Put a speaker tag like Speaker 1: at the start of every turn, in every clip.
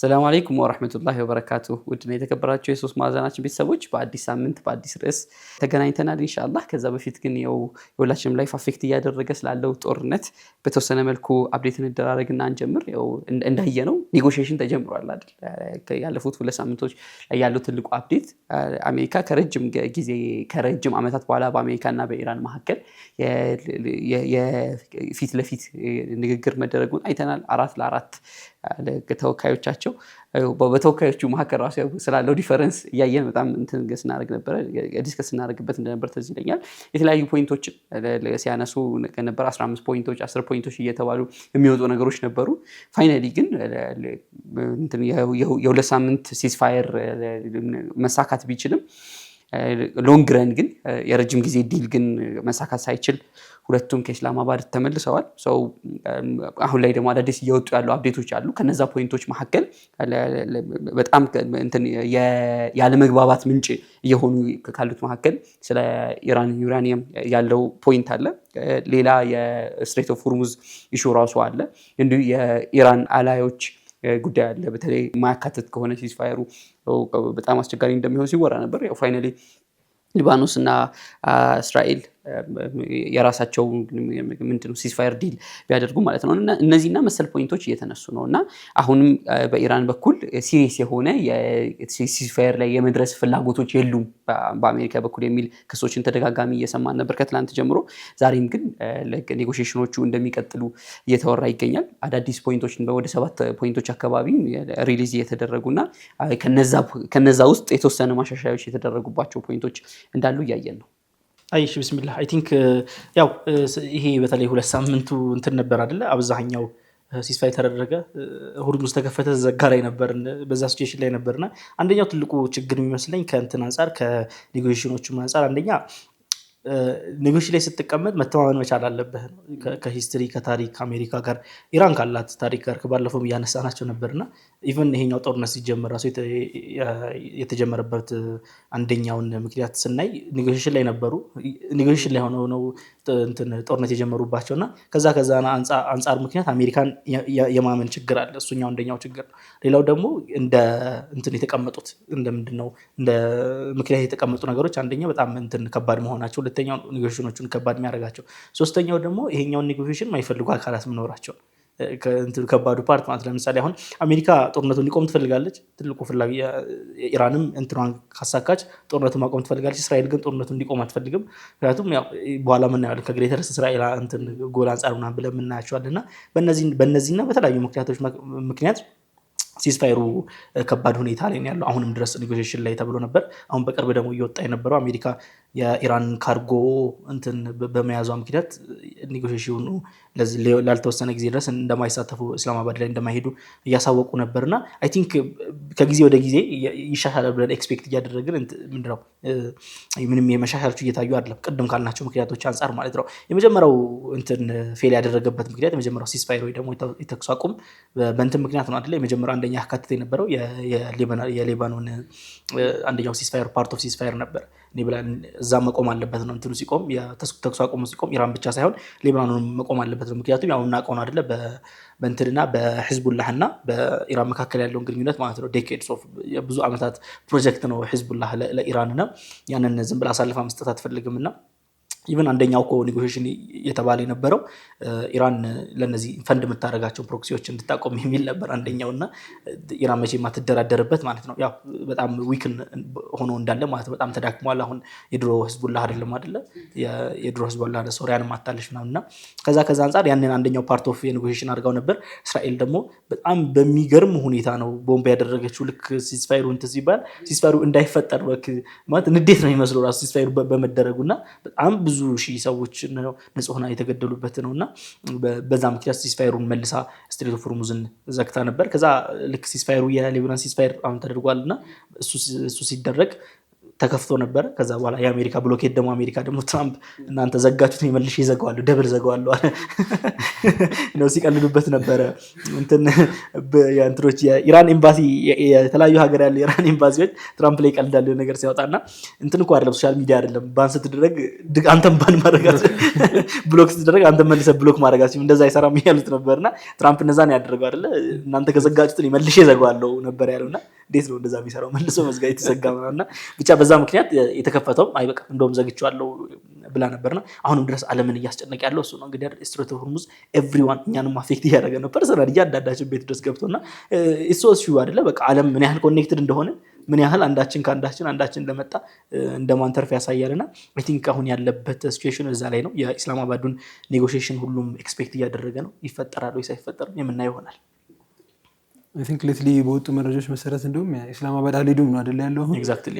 Speaker 1: ሰላም አለይኩም ወራህመቱላሂ ወበረካቱሁ። ውድና የተከበራችሁ የሶስት ማዕዘናችን ቤተሰቦች በአዲስ ሳምንት በአዲስ ርዕስ ተገናኝተናል ኢንሻአላህ። ከዛ በፊት ግን የሁላችንም ላይፍ አፌክት እያደረገ ስላለው ጦርነት በተወሰነ መልኩ አፕዴት እንደራረግና እንጀምር። እንዳየነው ኔጎሺዬሽን ተጀምሯል አይደል? ያለፉት 2 ሳምንቶች ያለው ትልቁ አፕዴት አሜሪካ ከረጅም ዓመታት በኋላ በአሜሪካና በኢራን መካከል የፊት ለፊት ንግግር መደረጉን አይተናል። 4-4 ተወካዮቻቸው በተወካዮቹ መካከል ራሱ ስላለው ዲፈረንስ እያየን በጣም ዲስከስ እናደርግበት እንደነበር ትዝ ይለኛል። የተለያዩ ፖይንቶችን ሲያነሱ ነበር። 15 ፖይንቶች 10 ፖይንቶች እየተባሉ የሚወጡ ነገሮች ነበሩ። ፋይናሊ ግን የ2 ሳምንት ሲዝፋየር መሳካት ቢችልም ሎንግ ረን ግን የረጅም ጊዜ ዲል ግን መሳካት ሳይችል ሁለቱም ከኢስላማባድ ተመልሰዋል። አሁን ላይ ደግሞ አዳዲስ እየወጡ ያሉ አፕዴቶች አሉ። ከነዛ ፖይንቶች መካከል በጣም ያለመግባባት ምንጭ እየሆኑ ካሉት መካከል ስለ ኢራን ዩራኒየም ያለው ፖይንት አለ። ሌላ የስትሬት ኦፍ ሆርሙዝ ኢሹ ራሱ አለ። እንዲሁ የኢራን አላዮች ጉዳይ አለ። በተለይ ማያካትት ከሆነ ሲዝፋየሩ በጣም አስቸጋሪ እንደሚሆን ሲወራ ነበር። ያው ፋይናሊ ሊባኖስ እና እስራኤል የራሳቸው ምንድነው ሲዝፋየር ዲል ቢያደርጉ ማለት ነው። እነዚህና መሰል ፖይንቶች እየተነሱ ነው እና አሁንም በኢራን በኩል ሲሪየስ የሆነ የሲዝፋየር ላይ የመድረስ ፍላጎቶች የሉም በአሜሪካ በኩል የሚል ክሶችን ተደጋጋሚ እየሰማን ነበር ከትላንት ጀምሮ። ዛሬም ግን ኔጎሺዬሽኖቹ እንደሚቀጥሉ እየተወራ ይገኛል። አዳዲስ ፖይንቶችን ወደ 7 ፖይንቶች አካባቢ ሪሊዝ እየተደረጉና ከነዛ ውስጥ የተወሰነ ማሻሻያዎች የተደረጉባቸው ፖይንቶች እንዳሉ እያየን ነው።
Speaker 2: አይሽ ቢስሚላህ አይ ቲንክ ያው ይሄ በተለይ 2 ሳምንቱ እንትን ነበር አይደለ? አብዛኛው ሲዝፋየር ተደረገ፣ ሆርሙዝ ተከፈተ፣ ዘጋ ላይ ነበር፣ በዛ ሲቹዌሽን ላይ ነበርና አንደኛው ትልቁ ችግር የሚመስለኝ ከእንትን አንፃር ከኔጎሺዬሽኖቹ አንፃር አንደኛ ኔጎሺዬሽን ላይ ስትቀመጥ መተማመን መቻል አለብህ። ከሂስትሪ ከታሪክ አሜሪካ ጋር ኢራን ካላት ታሪክ ጋር ከባለፈውም እያነሳናቸው ነበርና ኢቨን ይሄኛው ጦርነት ሲጀመር ራሱ የተጀመረበት አንደኛውን ምክንያት ስናይ ኔጎሺዬሽን ላይ ነበሩ። ኔጎሺዬሽን ላይ ሆነው ነው ጦርነት የጀመሩባቸውና ከዛ አንፃር ምክንያት አሜሪካን የማመን ችግር አለ። እሱኛው አንደኛው ችግር ነው። ሌላው ደግሞ እንደ የተቀመጡት እንደምንድነው እንደ ምክንያት የተቀመጡ ነገሮች አንደኛው በጣም ከባድ መሆናቸው፣ ሁለተኛው ኔጎሺዬሽኖቹን ከባድ የሚያደርጋቸው፣ ሶስተኛው ደግሞ ይሄኛውን ኔጎሺዬሽን የማይፈልጉ አካላት መኖራቸው ከባዱ ፓርት ማለት። ለምሳሌ አሁን አሜሪካ ጦርነቱን እንዲቆም ትፈልጋለች። ትልቁ ፍላጎት ኢራንም እንትኗን ካሳካች ጦርነቱን ማቆም ትፈልጋለች። እስራኤል ግን ጦርነቱን እንዲቆም አትፈልግም። ምክንያቱም ያው በኋላ ምናየዋለን ከግሬተርስ እስራኤል ጎል አንጻር ምናምን ብለን የምናያቸዋልና በእነዚህና በተለያዩ ምክንያት ሲዝፋየሩ ከባድ ሁኔታ ላይ ያለው አሁንም ድረስ ኔጎሺዬሽን ላይ ተብሎ ነበር። አሁን በቅርብ ደግሞ እየወጣ የነበረው አሜሪካ የኢራን ካርጎ በመያዟ ምክንያት ኔጎሺዬሽኑ ላልተወሰነ ጊዜ ድረስ እንደማይሳተፉ እስላማባድ ላይ እንደማይሄዱ እያሳወቁ ነበርና አይ ቲንክ ከጊዜ ወደ ጊዜ ይሻሻላል ብለን ኤክስፔክት እያደረግን ምንድነው ምንም የመሻሻሎች እየታዩ አይደለም። ቅድም ካልናቸው ምክንያቶች አንፃር ማለት ነው። የመጀመሪያው ፌል ያደረገበት ምክንያት የመጀመሪያው ሲዝፋየር ወይ ደግሞ የተኩስ አቁም በእንትን ምክንያት ነው አይደል? የመጀመሪያው አንደኛ ያካተተ የነበረው የሌባኖን አንደኛው ሲዝፋየር ፓርት ኦፍ ሲዝፋየር ነበር። እዛ መቆም አለበት ነው እንትኑ ሲቆም የተኩስ አቁሙ ሲቆም ኢራን ብቻ ሳይሆን ሌባኖን መቆም አለበት ነው። ምክንያቱም ያው እናውቀው አይደለ በእንትንና በሂዝቡላህና በኢራን መካከል ያለውን ግንኙነት ማለት ነው። ዴኬድስ ኦፍ ብዙ ዓመታት ፕሮጀክት ነው ሂዝቡላህ ለኢራንና ያንን ዝም ብላ አሳልፋ መስጠት አትፈልግምና ኢቨን አንደኛው እኮ ኔጎሺዬሽን የተባለ የነበረው ኢራን ለነዚህ ፈንድ የምታደርጋቸው ፕሮክሲዎች እንድታቆም የሚል ነበር አንደኛውና ኢራን መቼ የማትደራደርበት ማለት ነው። ያው በጣም ዊክን ሆኖ እንዳለ ማለት በጣም ተዳክሟል። አሁን የድሮ ሂዝቡላህ አይደለም አይደለ? የድሮ ሂዝቡላህ ሶሪያን ማታለሽ ምናምንና ከዛ አንፃር ያንን አንደኛው ፓርት ኦፍ ኔጎሺዬሽን አድርገው ነበር። እስራኤል ደግሞ በጣም በሚገርም ሁኔታ ነው ቦምብ ያደረገችው። ልክ ሲዝፋየሩ እንትን ሲባል ሲዝፋየሩ እንዳይፈጠር ማለት ንዴት ነው የሚመስለው ራሱ ሲዝፋየሩ በመደረጉና በጣም ብዙ ሺህ ሰዎች ንጹህና የተገደሉበት ነውና በዛ ምክንያት ሲዝፋየሩን መልሳ ስትሬት ኦፍ ሆርሙዝን ዘግታ ነበር። ከዛ ልክ ሲዝፋየሩ የሌባኖን ሲዝፋየር አሁን ተደርጓልና እሱ ሲደረግ ተከፍቶ ነበረ። ከዛ በኋላ የአሜሪካ ብሎኬት ደግሞ አሜሪካ ደግሞ ትራምፕ እናንተ ዘጋችሁት መልሼ ይዘጋዋለሁ ደብል ዘጋዋለሁ ነው ሲቀልዱበት ነበረ። እንትኖች የኢራን ኤምባሲ የተለያዩ ሀገር ያሉ የኢራን ኤምባሲዎች ትራምፕ ላይ ይቀልዳሉ ነገር ሲያወጣና እንትን እኮ አይደለም ሶሻል ሚዲያ አይደለም ባን ስትደረግ አንተም ባን ማድረጋት ብሎክ ስትደረግ አንተም መልሰህ ብሎክ ማድረጋት እንደዛ አይሰራም ያሉት ነበርና ትራምፕ እነዛን ያደረገው አይደለ እናንተ ከዘጋችሁት መልሼ ይዘጋዋለሁ ነበር ያለውና እንዴት ነው እንደዛ የሚሰራው መልሶ መዝጋት የተዘጋ ምናምንና ብቻ በዛ ምክንያት የተከፈተው አይበቃ እንደውም ዘግቼዋለሁ ብላ ነበርና አሁንም ድረስ ዓለምን እያስጨነቀ ያለው እሱ ነው። እንግዲህ ስትሬት ኦፍ ሆርሙዝ ኤቭሪዋን እኛንም አፌክት እያደረገ ነው ፐርሰናል እያንዳንዳችን ቤት ድረስ ገብቶና ኢሶስ ሹ አይደለ በቃ ዓለም ምን ያህል ኮኔክትድ እንደሆነ ምን ያህል አንዳችን ለመጣ እንደማንተርፍ ያሳያልና አይ ቲንክ አሁን ያለበት ሲቹዌሽን እዛ ላይ ነው። የኢስላማባዱን ኔጎሺዬሽን ሁሉም ኤክስፔክት እያደረገ ነው። ይፈጠራል ወይ ሳይፈጠር የምናየው ይሆናል።
Speaker 3: አይ ቲንክ ሌትሊ በወጡ መረጃዎች መሰረት እንደውም ኢስላማባድ አልሄዱም ነው አይደል ያለው አሁን
Speaker 2: ኤግዛክትሊ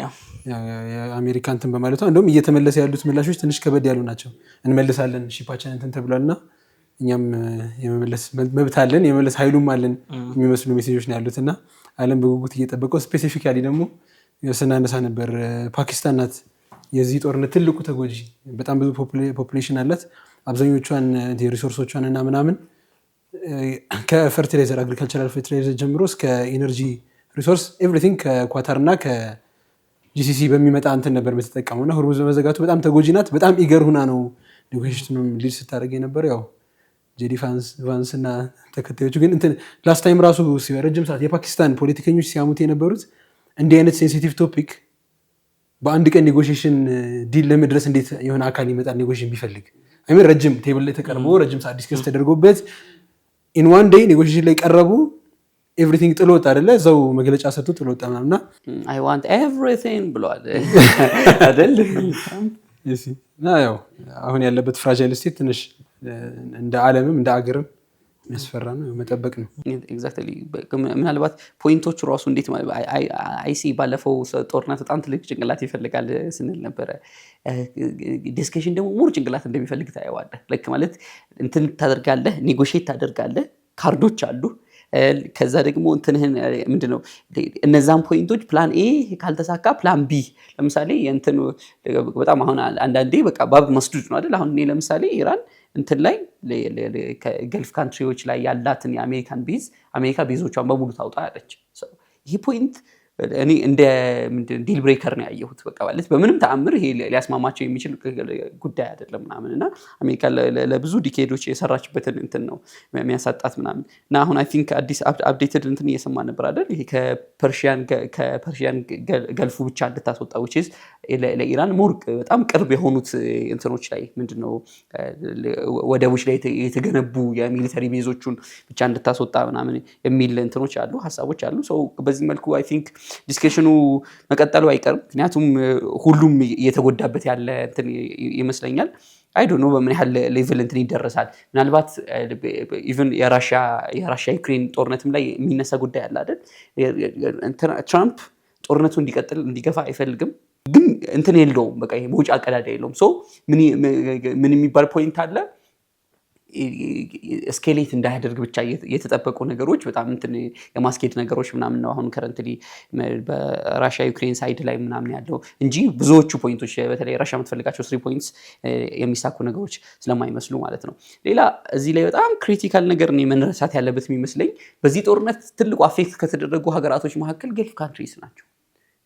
Speaker 3: የአሜሪካ እንትን በማለቷ እንደውም እየተመለሰ ያሉት ምላሾች ትንሽ ከበድ ያሉ ናቸው። እንመልሳለን ሺፓችን እንትን ተብሏልና እኛም የመመለስ መብት አለን የመመለስ ኃይሉም አለን የሚመስሉ ሜሴጆች ነው ያሉትና ዓለም በጉጉት እየጠበቀው ስፔሲፊካሊ ደግሞ ስናነሳ ነበር ፓኪስታን ናት የዚህ ጦርነት ትልቁ ተጎጂ። በጣም ብዙ ፖፑሌሽን አላት። አብዛኞቿን ሪሶርሶቿን እና ምናምን ከፈርቲላይዘር አግሪካልቸራል ፈርቲላይዘር ጀምሮ እስከ ኢነርጂ ሪሶርስ ኤቭሪቲንግ ከኳታር እና ከጂሲሲ በሚመጣ እንትን ነበር የምትጠቀመው እና ሆርሙዝ በመዘጋቱ በጣም ተጎጂ ናት። በጣም ኢገር ሁና ነው ኔጎሽሽኑን ሊድ ስታደርግ የነበረው ያው ጄዲ ቫንስ እና ተከታዮቹ ግን እንትን ላስት ታይም ራሱ ረጅም ሰዓት የፓኪስታን ፖለቲከኞች ሲያሙት የነበሩት እንዲህ አይነት ሴንሲቲቭ ቶፒክ በአንድ ቀን ኔጎሽሽን ዲል ለመድረስ እንዴት የሆነ አካል ይመጣል ኔጎሽሽን ቢፈልግ አይሚን ረጅም ቴብል ላይ ተቀርቦ ረጅም ሰዓት ዲስከስ ተደርጎበት ኢን ዋን ዴይ ኔጎሽሽን ላይ ቀረቡ። ኤቭሪቲንግ ጥሎ ወጣ አይደለ እዛው መግለጫ ሰጥቶ ጥሎ ወጣ ምናምና
Speaker 1: አይ ዋንት ኤቭሪቲንግ ብሏል አይደል
Speaker 3: እና ያው አሁን ያለበት ፍራጃይል ስቴት ትንሽ እንደ ዓለምም እንደ አገርም የሚያስፈራ ነው መጠበቅ ነው።
Speaker 1: ኤግዛክትሊ ምናልባት ፖይንቶቹ ራሱ እንዴት አይሲ ባለፈው ጦርነት በጣም ትልቅ ጭንቅላት ይፈልጋል ስንል ነበረ። ዲስከሽን ደግሞ ሙሉ ጭንቅላት እንደሚፈልግ ታየዋለህ። ልክ ማለት እንትን ታደርጋለህ ኔጎሽዬት ታደርጋለህ ካርዶች አሉ ከዛ ደግሞ እንትንህን ምንድነው እነዛን ፖይንቶች ፕላን ኤ ካልተሳካ ፕላን ቢ ለምሳሌ እንትን በጣም አሁን አንዳንዴ በቃ ባብ መስዱድ ነው አይደል። አሁን እኔ ለምሳሌ ኢራን እንትን ላይ ገልፍ ካንትሪዎች ላይ ያላትን የአሜሪካን ቤዝ አሜሪካ ቤዞቿን በሙሉ ታውጣ ያለች ይሄ ፖይንት እኔ እንደ ዲል ብሬከር ነው ያየሁት። በቃ ማለት በምንም ተአምር ይሄ ሊያስማማቸው የሚችል ጉዳይ አይደለም ምናምንና አሜሪካ ለብዙ ዲኬዶች የሰራችበትን እንትን ነው የሚያሳጣት ምናምን እና አሁን አይ ቲንክ አዲስ አፕዴትድ እንትን እየሰማ ነበር አይደል ይሄ ከፐርሺያን ገልፉ ብቻ እንድታስወጣ which is ለኢራን ሞር በጣም ቅርብ የሆኑት እንትኖች ላይ ምንድነው ወደቦች ላይ የተገነቡ የሚሊተሪ ቤዞቹን ብቻ እንድታስወጣ ምናምን የሚል እንትኖች አሉ ሐሳቦች አሉ። ሶ በዚህ መልኩ አይ ቲንክ ዲስከሽኑ መቀጠሉ አይቀርም። ምክንያቱም ሁሉም እየተጎዳበት ያለ እንትን ይመስለኛል። አይ ዶንት ኖ በምን ያህል ሌቭል እንትን ይደረሳል። ምናልባት ኢቭን የራሽያ ዩክሬን ጦርነትም ላይ የሚነሳ ጉዳይ አለ አይደል። ትራምፕ ጦርነቱ እንዲቀጥል እንዲገፋ አይፈልግም ግን እንትን የለውም በቃ መውጫ ቀዳዳ የለውም። ሶ ምን የሚባል ፖይንት አለ ስኬሌት እንዳያደርግ ብቻ የተጠበቁ ነገሮች በጣም እንትን የማስኬድ ነገሮች ምናምን ነው አሁን ከረንትሊ በራሽያ ዩክሬን ሳይድ ላይ ምናምን ያለው እንጂ ብዙዎቹ ፖይንቶች በተለይ ራሽያ የምትፈልጋቸው 3 ፖይንትስ የሚሳኩ ነገሮች ስለማይመስሉ ማለት ነው። ሌላ እዚህ ላይ በጣም ክሪቲካል ነገር ነው መነሳት ያለበት የሚመስለኝ በዚህ ጦርነት ትልቁ አፌክት ከተደረጉ ሀገራቶች መካከል ገልፍ ካንትሪስ ናቸው።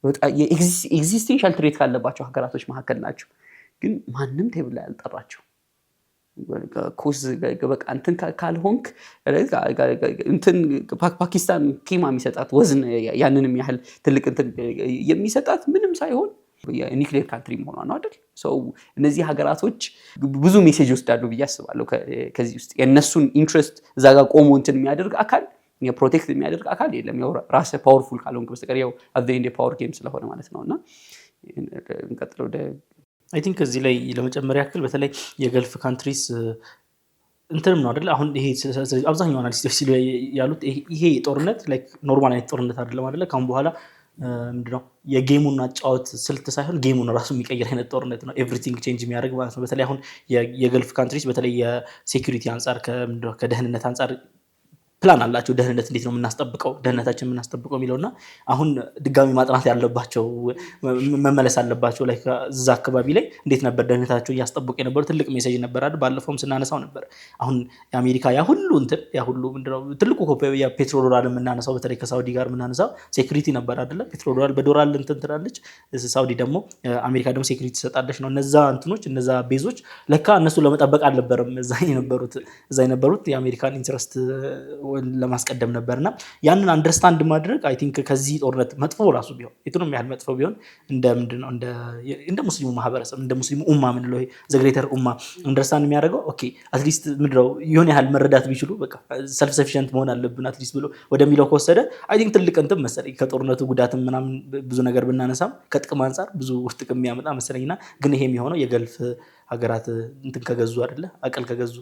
Speaker 1: በጣም የኤግዚስቴንሻል ትሬት ካለባቸው ሀገራቶች መካከል ናቸው። ግን ማንም ቴብል ላይ አልጠራቸው ኮዝ በቃ እንትን ካልሆንክ እንትን ፓኪስታን ኪማ የሚሰጣት ወዝን ያንንም ያህል ትልቅ እንትን የሚሰጣት ምንም ሳይሆን የኒክሌር ካንትሪ መሆኗ ነው አይደል። ሶ እነዚህ ሀገራቶች ብዙ ሜሴጅ ወስዳሉ ብዬ አስባለሁ። ከዚህ ውስጥ የነሱን ኢንትረስት እዛ ጋር ቆሞ እንትን የሚያደርግ አካል የፕሮቴክት የሚያደርግ አካል የለም። ያው ራስህ ፓወርፉል ካልሆንክ በስተቀር ያው አት ዘ ኤንድ ፓወር ጌም ስለሆነ ማለት ነውና እንቀጥለው ወደ
Speaker 2: አይ ቲንክ እዚህ ላይ ለመጨመር ያክል በተለይ የገልፍ ካንትሪስ እንትንም ነው አይደል። አሁን ይሄ አብዛኛው አናሊስቶች ሲሉ ያሉት ይሄ ጦርነት ላይክ ኖርማል አይነት ጦርነት አይደለም አይደለ። ካሁን በኋላ ምንድነው የጌሙን አጫወት ስልት ሳይሆን ጌሙን ራሱ የሚቀይር አይነት ጦርነት ነው። ኤቭሪቲንግ ቼንጅ የሚያደርግ ማለት ነው። በተለይ አሁን የገልፍ ካንትሪስ በተለይ የሴኩሪቲ አንፃር ከደህንነት አንፃር ፕላን አላቸው። ደህንነት እንዴት ነው የምናስጠብቀው ደህንነታችን የምናስጠብቀው የሚለውና አሁን ድጋሚ ማጥናት ያለባቸው መመለስ አለባቸው ላይ እዛ አካባቢ ላይ እንዴት ነበር ደህንነታቸው እያስጠብቁ የነበሩ ትልቅ ሜሴጅ ነበር አይደል? ባለፈውም ስናነሳው ነበር። አሁን የአሜሪካ ያ ሁሉ ምንድነው ትልቁ የፔትሮ ዶላር የምናነሳው በተለይ ከሳውዲ ጋር የምናነሳው ሴኩሪቲ ነበር አይደለ? ፔትሮ ዶላር በዶላር እንትን ትላለች፣ ሳውዲ ደግሞ አሜሪካ ደግሞ ሴኩሪቲ ትሰጣለች ነው። እነዛ ቤዞች ለካ እነሱ ለመጠበቅ አልነበረም እዛ የነበሩት የአሜሪካን ኢንትረስት ለማስቀደም ነበርና ያንን አንደርስታንድ ማድረግ አይ ቲንክ ከዚህ ጦርነት መጥፎ ራሱ ቢሆን የቱንም ያህል መጥፎ ቢሆን እንደ ሙስሊሙ ማህበረሰብ እንደ ሙስሊሙ ኡማ ምንለው ዘግሬተር ኡማ አንደርስታንድ የሚያደርገው ኦኬ አትሊስት ምንድነው የሆነ ያህል መረዳት ቢችሉ በቃ ሰልፍ ሰፊሸንት መሆን አለብን አትሊስት ብሎ ወደሚለው ከወሰደ አይ ቲንክ ትልቅ እንትን መሰለኝ ከጦርነቱ ጉዳትም ምናምን ብዙ ነገር ብናነሳም ከጥቅም አንፃር ብዙ ጥቅም የሚያመጣ መሰለኝና ግን ይሄ የሚሆነው የገልፍ ሀገራት እንትን ከገዙ አይደለ አቀል ከገዙ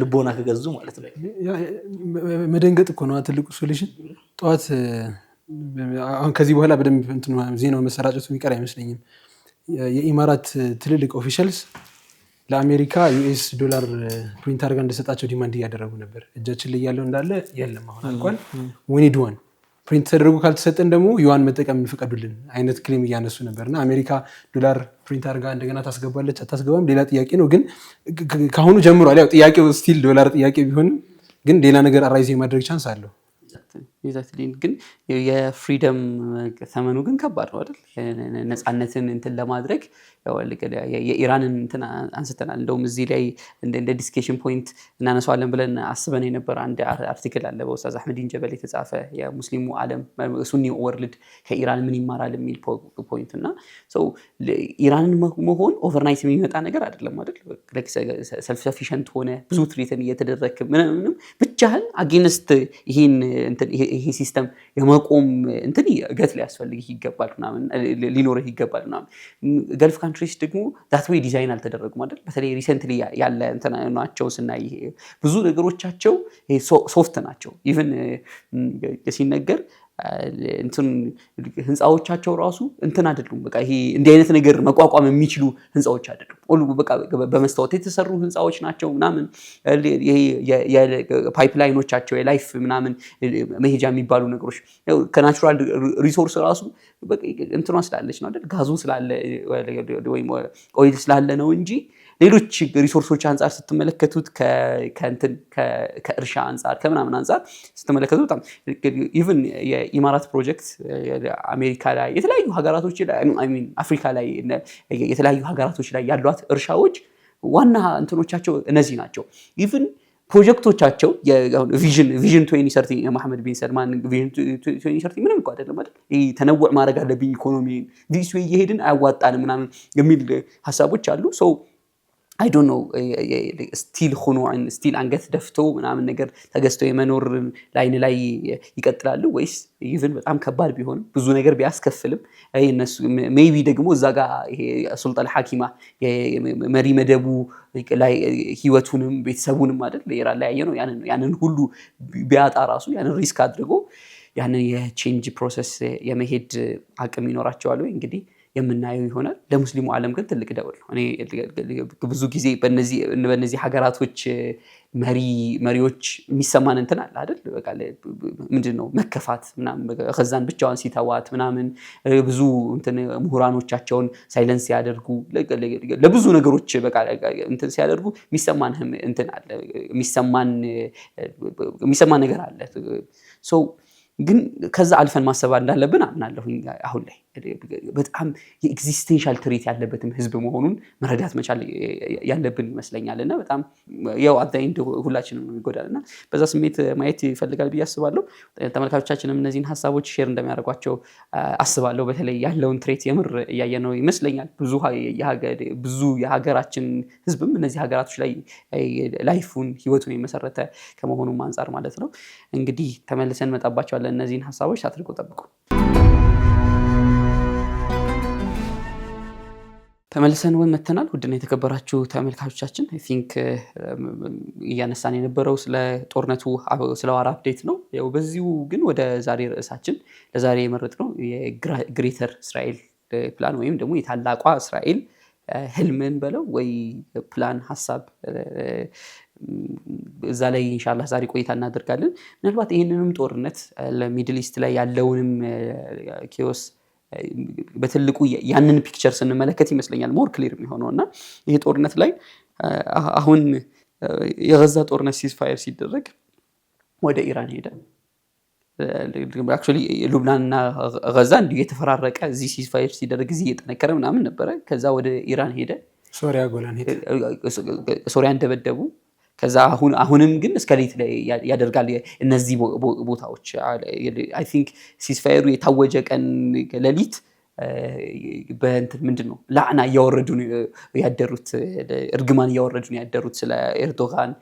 Speaker 2: ልቦና ከገዙ ማለት ነው።
Speaker 3: መደንገጥ እኮ ነው ትልቁ ሶሉሽን። ጠዋት አሁን ከዚህ በኋላ በደንብ ዜናው መሰራጨቱ የሚቀር አይመስለኝም። የኢማራት ትልልቅ ኦፊሻልስ ለአሜሪካ ዩኤስ ዶላር ፕሪንት አድርጋ እንደሰጣቸው ዲማንድ እያደረጉ ነበር። እጃችን ላይ ያለው እንዳለ የለም አሁን አልቋል። ወኒድዋን ፕሪንት ተደርጎ ካልተሰጠን ደግሞ ዩዋን መጠቀም እንፈቀዱልን አይነት ክሌም እያነሱ ነበርና አሜሪካ ዶላር ፕሪንት አድርጋ እንደገና ታስገባለች አታስገባም ሌላ ጥያቄ ነው። ግን ከአሁኑ ጀምሯል። ያው ጥያቄው ስቲል ዶላር ጥያቄ ቢሆንም ግን ሌላ ነገር አራይዝ የማድረግ ቻንስ አለው።
Speaker 1: ግን የፍሪደም ተመኑ ግን ከባድ ነው አይደል? ነፃነትን እንትን ለማድረግ የኢራንን እንትን አንስተናል። እንደውም እዚህ ላይ እንደ ዲስከሽን ፖይንት እናነሳዋለን ብለን አስበን የነበረ አንድ አርቲክል አለ በኡስታዝ አህመዲን ጀበል የተጻፈ የሙስሊሙ ዓለም ሱኒ ወርልድ ከኢራን ምን ይማራል የሚል ፖይንት እና ኢራንን መሆን ኦቨርናይት የሚመጣ ነገር አይደለም አይደል? ሰልፍ ሰፊሸንት ሆነ ብዙ ትሪትን እየተደረክ ምንም ብቻህን አጌንስት ይሄ ሲስተም የመቆም እንትን ገት ሊያስፈልግህ ይገባል ምናምን ሊኖርህ ይገባል ምናምን። ገልፍ ካንትሪስ ደግሞ ዳት ዌይ ዲዛይን አልተደረጉም አይደል? በተለይ ሪሰንትሊ ያለ እንትን ናቸው ስናይ ብዙ ነገሮቻቸው ሶፍት ናቸው። ኢቭን ሲነገር ህንፃዎቻቸው ራሱ እንትን አይደሉም። በቃ ይሄ እንዲህ አይነት ነገር መቋቋም የሚችሉ ህንፃዎች አይደሉም። ሁሉ በቃ በመስታወት የተሰሩ ህንፃዎች ናቸው ምናምን። ይሄ የፓይፕላይኖቻቸው የላይፍ ምናምን መሄጃ የሚባሉ ነገሮች ከናቹራል ሪሶርስ ራሱ እንትኗ ስላለች ነው አይደል? ጋዙ ስላለ ወይም ኦይል ስላለ ነው እንጂ ሌሎች ሪሶርሶች አንፃር ስትመለከቱት ከእርሻ አንፃር ከምናምን አንፃር ስትመለከቱት በጣም ኢቭን የኢማራት ፕሮጀክት አሜሪካ ላይ የተለያዩ ሀገራቶች ላይ አፍሪካ ላይ የተለያዩ ሀገራቶች ላይ ያሏት እርሻዎች ዋና እንትኖቻቸው እነዚህ ናቸው። ኢቭን ፕሮጀክቶቻቸው ቪዥን 2030 የመሐመድ ቢን ሰልማን ቪዥን 2030 ምንም እኮ አይደለም አይደል? ተነውዕ ማድረግ አለብኝ ኢኮኖሚ ዲስ ዌይ እየሄድን አያዋጣንም ምናምን የሚል ሀሳቦች አሉ። አይ ዶንት ኖ ስቲል ሆኖ ስቲል አንገት ደፍቶ ምናምን ነገር ተገዝቶ የመኖር ላይን ላይ ይቀጥላሉ ወይስ ኢቭን በጣም ከባድ ቢሆንም ብዙ ነገር ቢያስከፍልም እነሱ ሜይቢ ደግሞ እዛ ጋር ይሄ ሱልጣን ሐኪማ መሪ መደቡ ላይ ህይወቱንም ቤተሰቡንም አይደል ኢራን ላይ ያየነው ያንን ሁሉ ቢያጣ ራሱ ያንን ሪስክ አድርጎ ያንን የቼንጅ ፕሮሰስ የመሄድ አቅም ይኖራቸዋል ወይ እንግዲህ የምናየው ይሆናል። ለሙስሊሙ ዓለም ግን ትልቅ ደውል ነው። እኔ ብዙ ጊዜ በእነዚህ ሀገራቶች መሪዎች የሚሰማን እንትን አለ አይደል? በቃ ምንድነው መከፋት ምናምን ከዛን ብቻዋን ሲተዋት ምናምን ብዙ እንትን ምሁራኖቻቸውን ሳይለንስ ያደርጉ ለብዙ ነገሮች በቃ እንትን ሲያደርጉ የሚሰማን እንትን አለ የሚሰማን ነገር አለ። ግን ከዛ አልፈን ማሰብ እንዳለብን አምናለሁኝ። አሁን ላይ በጣም የኤግዚስቴንሻል ትሬት ያለበትም ህዝብ መሆኑን መረዳት መቻል ያለብን ይመስለኛል። እና በጣም ያው አዳይንድ ሁላችንም ይጎዳልና በዛ ስሜት ማየት ይፈልጋል ብዬ አስባለሁ። ተመልካቾቻችንም እነዚህን ሀሳቦች ሼር እንደሚያደርጓቸው አስባለሁ። በተለይ ያለውን ትሬት የምር እያየነው ይመስለኛል። ብዙ የሀገራችን ህዝብም እነዚህ ሀገራቶች ላይ ላይፉን ህይወቱን የመሰረተ ከመሆኑም አንጻር ማለት ነው። እንግዲህ ተመልሰን መጣባቸዋለን። እነዚህን ሀሳቦች አድርጎ ጠብቁ። ተመልሰን መተናል። ውድና የተከበራችሁ ተመልካቾቻችን አይ ቲንክ እያነሳን የነበረው ስለ ጦርነቱ ስለ ዋር አፕዴት ነው። ያው በዚሁ ግን ወደ ዛሬ ርዕሳችን ለዛሬ የመረጥነው የግሬተር እስራኤል ፕላን ወይም ደግሞ የታላቋ እስራኤል ህልምን በለው ወይ ፕላን ሀሳብ እዛ ላይ ኢንሻአላህ ዛሬ ቆይታ እናደርጋለን። ምናልባት ይህንንም ጦርነት ለሚድል ኢስት ላይ ያለውንም ኬዎስ በትልቁ ያንን ፒክቸር ስንመለከት ይመስለኛል ሞር ክሊር የሚሆነው እና ይሄ ጦርነት ላይ አሁን የጋዛ ጦርነት ሲዝፋየር ሲደረግ ወደ ኢራን ሄደ። አክቹዋሊ ሉብናንና ጋዛ እንዲሁ የተፈራረቀ እዚህ ሲዝፋየር ሲደረግ እዚህ እየጠነከረ ምናምን ነበረ። ከዛ ወደ ኢራን ሄደ፣
Speaker 3: ሶሪያ ጎላን ሄደ፣
Speaker 1: ሶሪያን ደበደቡ። ከዛ አሁንም ግን እስከ ሌት ላይ ያደርጋል እነዚህ ቦታዎች። አይ ቲንክ ሲዝፋየሩ የታወጀ ቀን ሌሊት በእንትን ምንድነው ላዕና እያወረዱ ነው ያደሩት፣ እርግማን እያወረዱ ነው ያደሩት ስለ ኤርዶጋን።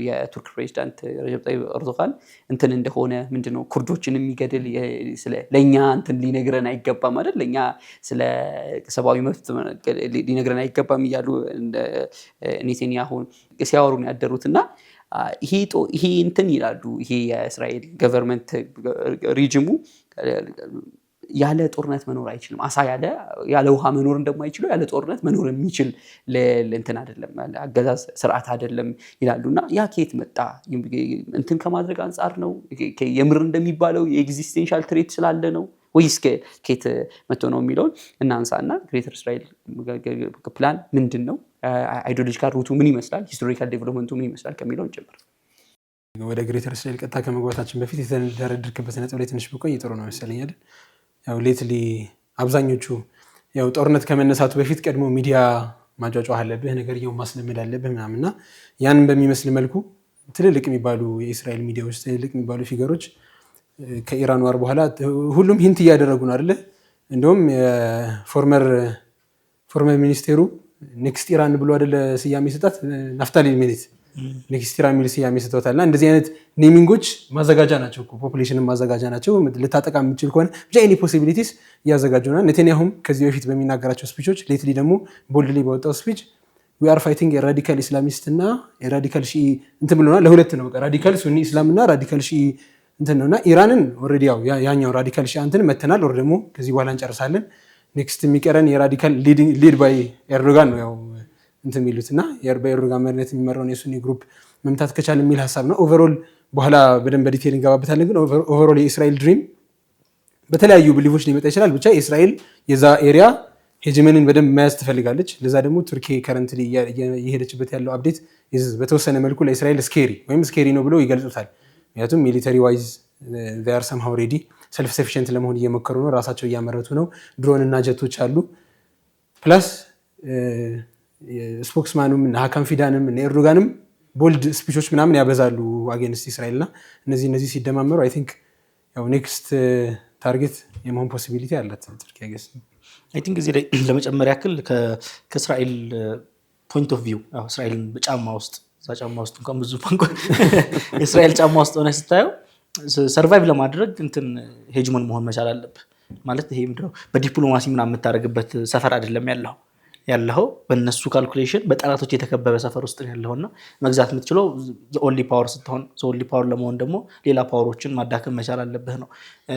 Speaker 1: የቱርክ ፕሬዚዳንት ረጀብ ጠይብ ኤርዶጋን እንትን እንደሆነ ምንድነው ኩርዶችን የሚገድል ለእኛ እንትን ሊነግረን አይገባም አይደል፣ ለእኛ ስለ ሰብአዊ መብት ሊነግረን አይገባም እያሉ ኔታንያሁ ሲያወሩ ነው ያደሩት። እና ይሄ እንትን ይላሉ። ይሄ የእስራኤል ገቨርንመንት ሪጅሙ ያለ ጦርነት መኖር አይችልም። አሳ ያለ ውሃ መኖር እንደማይችለው ያለ ጦርነት መኖር የሚችል እንትን አይደለም፣ አገዛዝ ስርዓት አይደለም ይላሉና ያ ከየት መጣ? እንትን ከማድረግ አንጻር ነው የምር እንደሚባለው የኤግዚስቴንሻል ትሬት ስላለ ነው ወይስ ከየት መጥቶ ነው የሚለውን እናንሳና ግሬተር እስራኤል ፕላን ምንድን ነው? አይዲዮሎጂካል ሩቱ ምን ይመስላል? ሂስቶሪካል ዴቨሎፕመንቱ ምን ይመስላል ከሚለውን ጀምር።
Speaker 3: ወደ ግሬተር እስራኤል ቀጥታ ከመግባታችን በፊት የተደረደርክበት ነጥብ ላይ ትንሽ ብቆይ ጥሩ ነው መሰለኝ አይደል? ያው ሌትሊ አብዛኞቹ ያው ጦርነት ከመነሳቱ በፊት ቀድሞ ሚዲያ ማጫጫህ አለብህ፣ ነገርየውን ማስለመድ አለብህ ምናምንና ያንን በሚመስል መልኩ ትልልቅ የሚባሉ የእስራኤል ሚዲያዎች ትልልቅ የሚባሉ ፊገሮች ከኢራን ዋር በኋላ ሁሉም ሂንት እያደረጉ ነው አይደለ? እንደውም ፎርመር ሚኒስቴሩ ኔክስት ኢራን ብሎ አይደለ ስያሜ ሰጣት፣ ናፍታሊ ቤኔት ኔክስት ኢራን የሚል ስያሜ ሰጥተውታል። እና እንደዚህ አይነት ኔሚንጎች ማዘጋጃ ናቸው፣ ፖፑሌሽንን ማዘጋጃ ናቸው። ልታጠቃ የምችል ከሆነ ብቻ ኤኒ ፖሲቢሊቲስ እያዘጋጁና ኔታንያሁም ከዚህ በፊት በሚናገራቸው ስፒቾች ሌትሊ ደግሞ ቦልድሊ በወጣው ስፒች ዊ አር ፋይቲንግ የራዲካል ኢስላሚስት እና የራዲካል ሺ እንትን ብሎናል። ለሁለት ነው በቃ ራዲካል ሱኒ ኢስላም እና ራዲካል ሺ እንትን ነውና ኢራንን ኦልሬዲ ያኛው ራዲካል ሺ እንትን መተናል፣ ወር ደግሞ ከዚህ በኋላ እንጨርሳለን። ኔክስት የሚቀረን የራዲካል ሊድ ባይ ኤርዶጋን ነው ያው እንትን የሚሉት እና በኤርዶጋን መሪነት የሚመራውን የሱኒ ግሩፕ መምታት ከቻለ የሚል ሀሳብ ነው። ኦቨርኦል በኋላ በደንብ በዲቴል እንገባበታለን። ግን ኦቨርኦል የእስራኤል ድሪም በተለያዩ ብሊቮች ሊመጣ ይችላል። ብቻ የእስራኤል የዛ ኤሪያ ሄጅመንን በደንብ መያዝ ትፈልጋለች። ለዛ ደግሞ ቱርኪ ከረንትሊ እየሄደችበት ያለው አፕዴት በተወሰነ መልኩ ለእስራኤል ስኬሪ ነው ብለው ይገልጹታል። ምክንያቱም ሚሊተሪ ዋይዝ ር ሰምሃው ሬዲ ሰልፍ ሰፊሽንት ለመሆን እየሞከሩ ነው፣ ራሳቸው እያመረቱ ነው። ድሮን እና ጀቶች አሉ። ፕላስ ስፖክስማኑም ሀካም ፊዳንም ኤርዶጋንም ቦልድ ስፒቾች ምናምን ያበዛሉ አጌንስት እስራኤል እና እነዚህ ሲደማመሩ አይ ቲንክ ያው ኔክስት ታርጌት የመሆን ፖሲቢሊቲ አላት ቱርኪ።
Speaker 2: አይ ቲንክ እዚህ ላይ ለመጨመር ያክል ከእስራኤል ፖይንት ኦፍ ቪው እስራኤልን በጫማ ውስጥ እዛ ጫማ ውስጥ እንኳን ብዙ እንኳን የእስራኤል ጫማ ውስጥ ሆነ ስታየው ሰርቫይቭ ለማድረግ እንትን ሄጅሞን መሆን መቻል አለብህ። ማለት ይሄ ምንድነው በዲፕሎማሲ ምናምን የምታደርግበት ሰፈር አይደለም ያለው በእነሱ ካልኩሌሽን በጠላቶች የተከበበ ሰፈር ውስጥ ያለውና መግዛት የምትችለው ኦንሊ ፓወር ስትሆን ኦንሊ ፓወር ለመሆን ደግሞ ሌላ ፓወሮችን ማዳከም መቻል አለብህ ነው።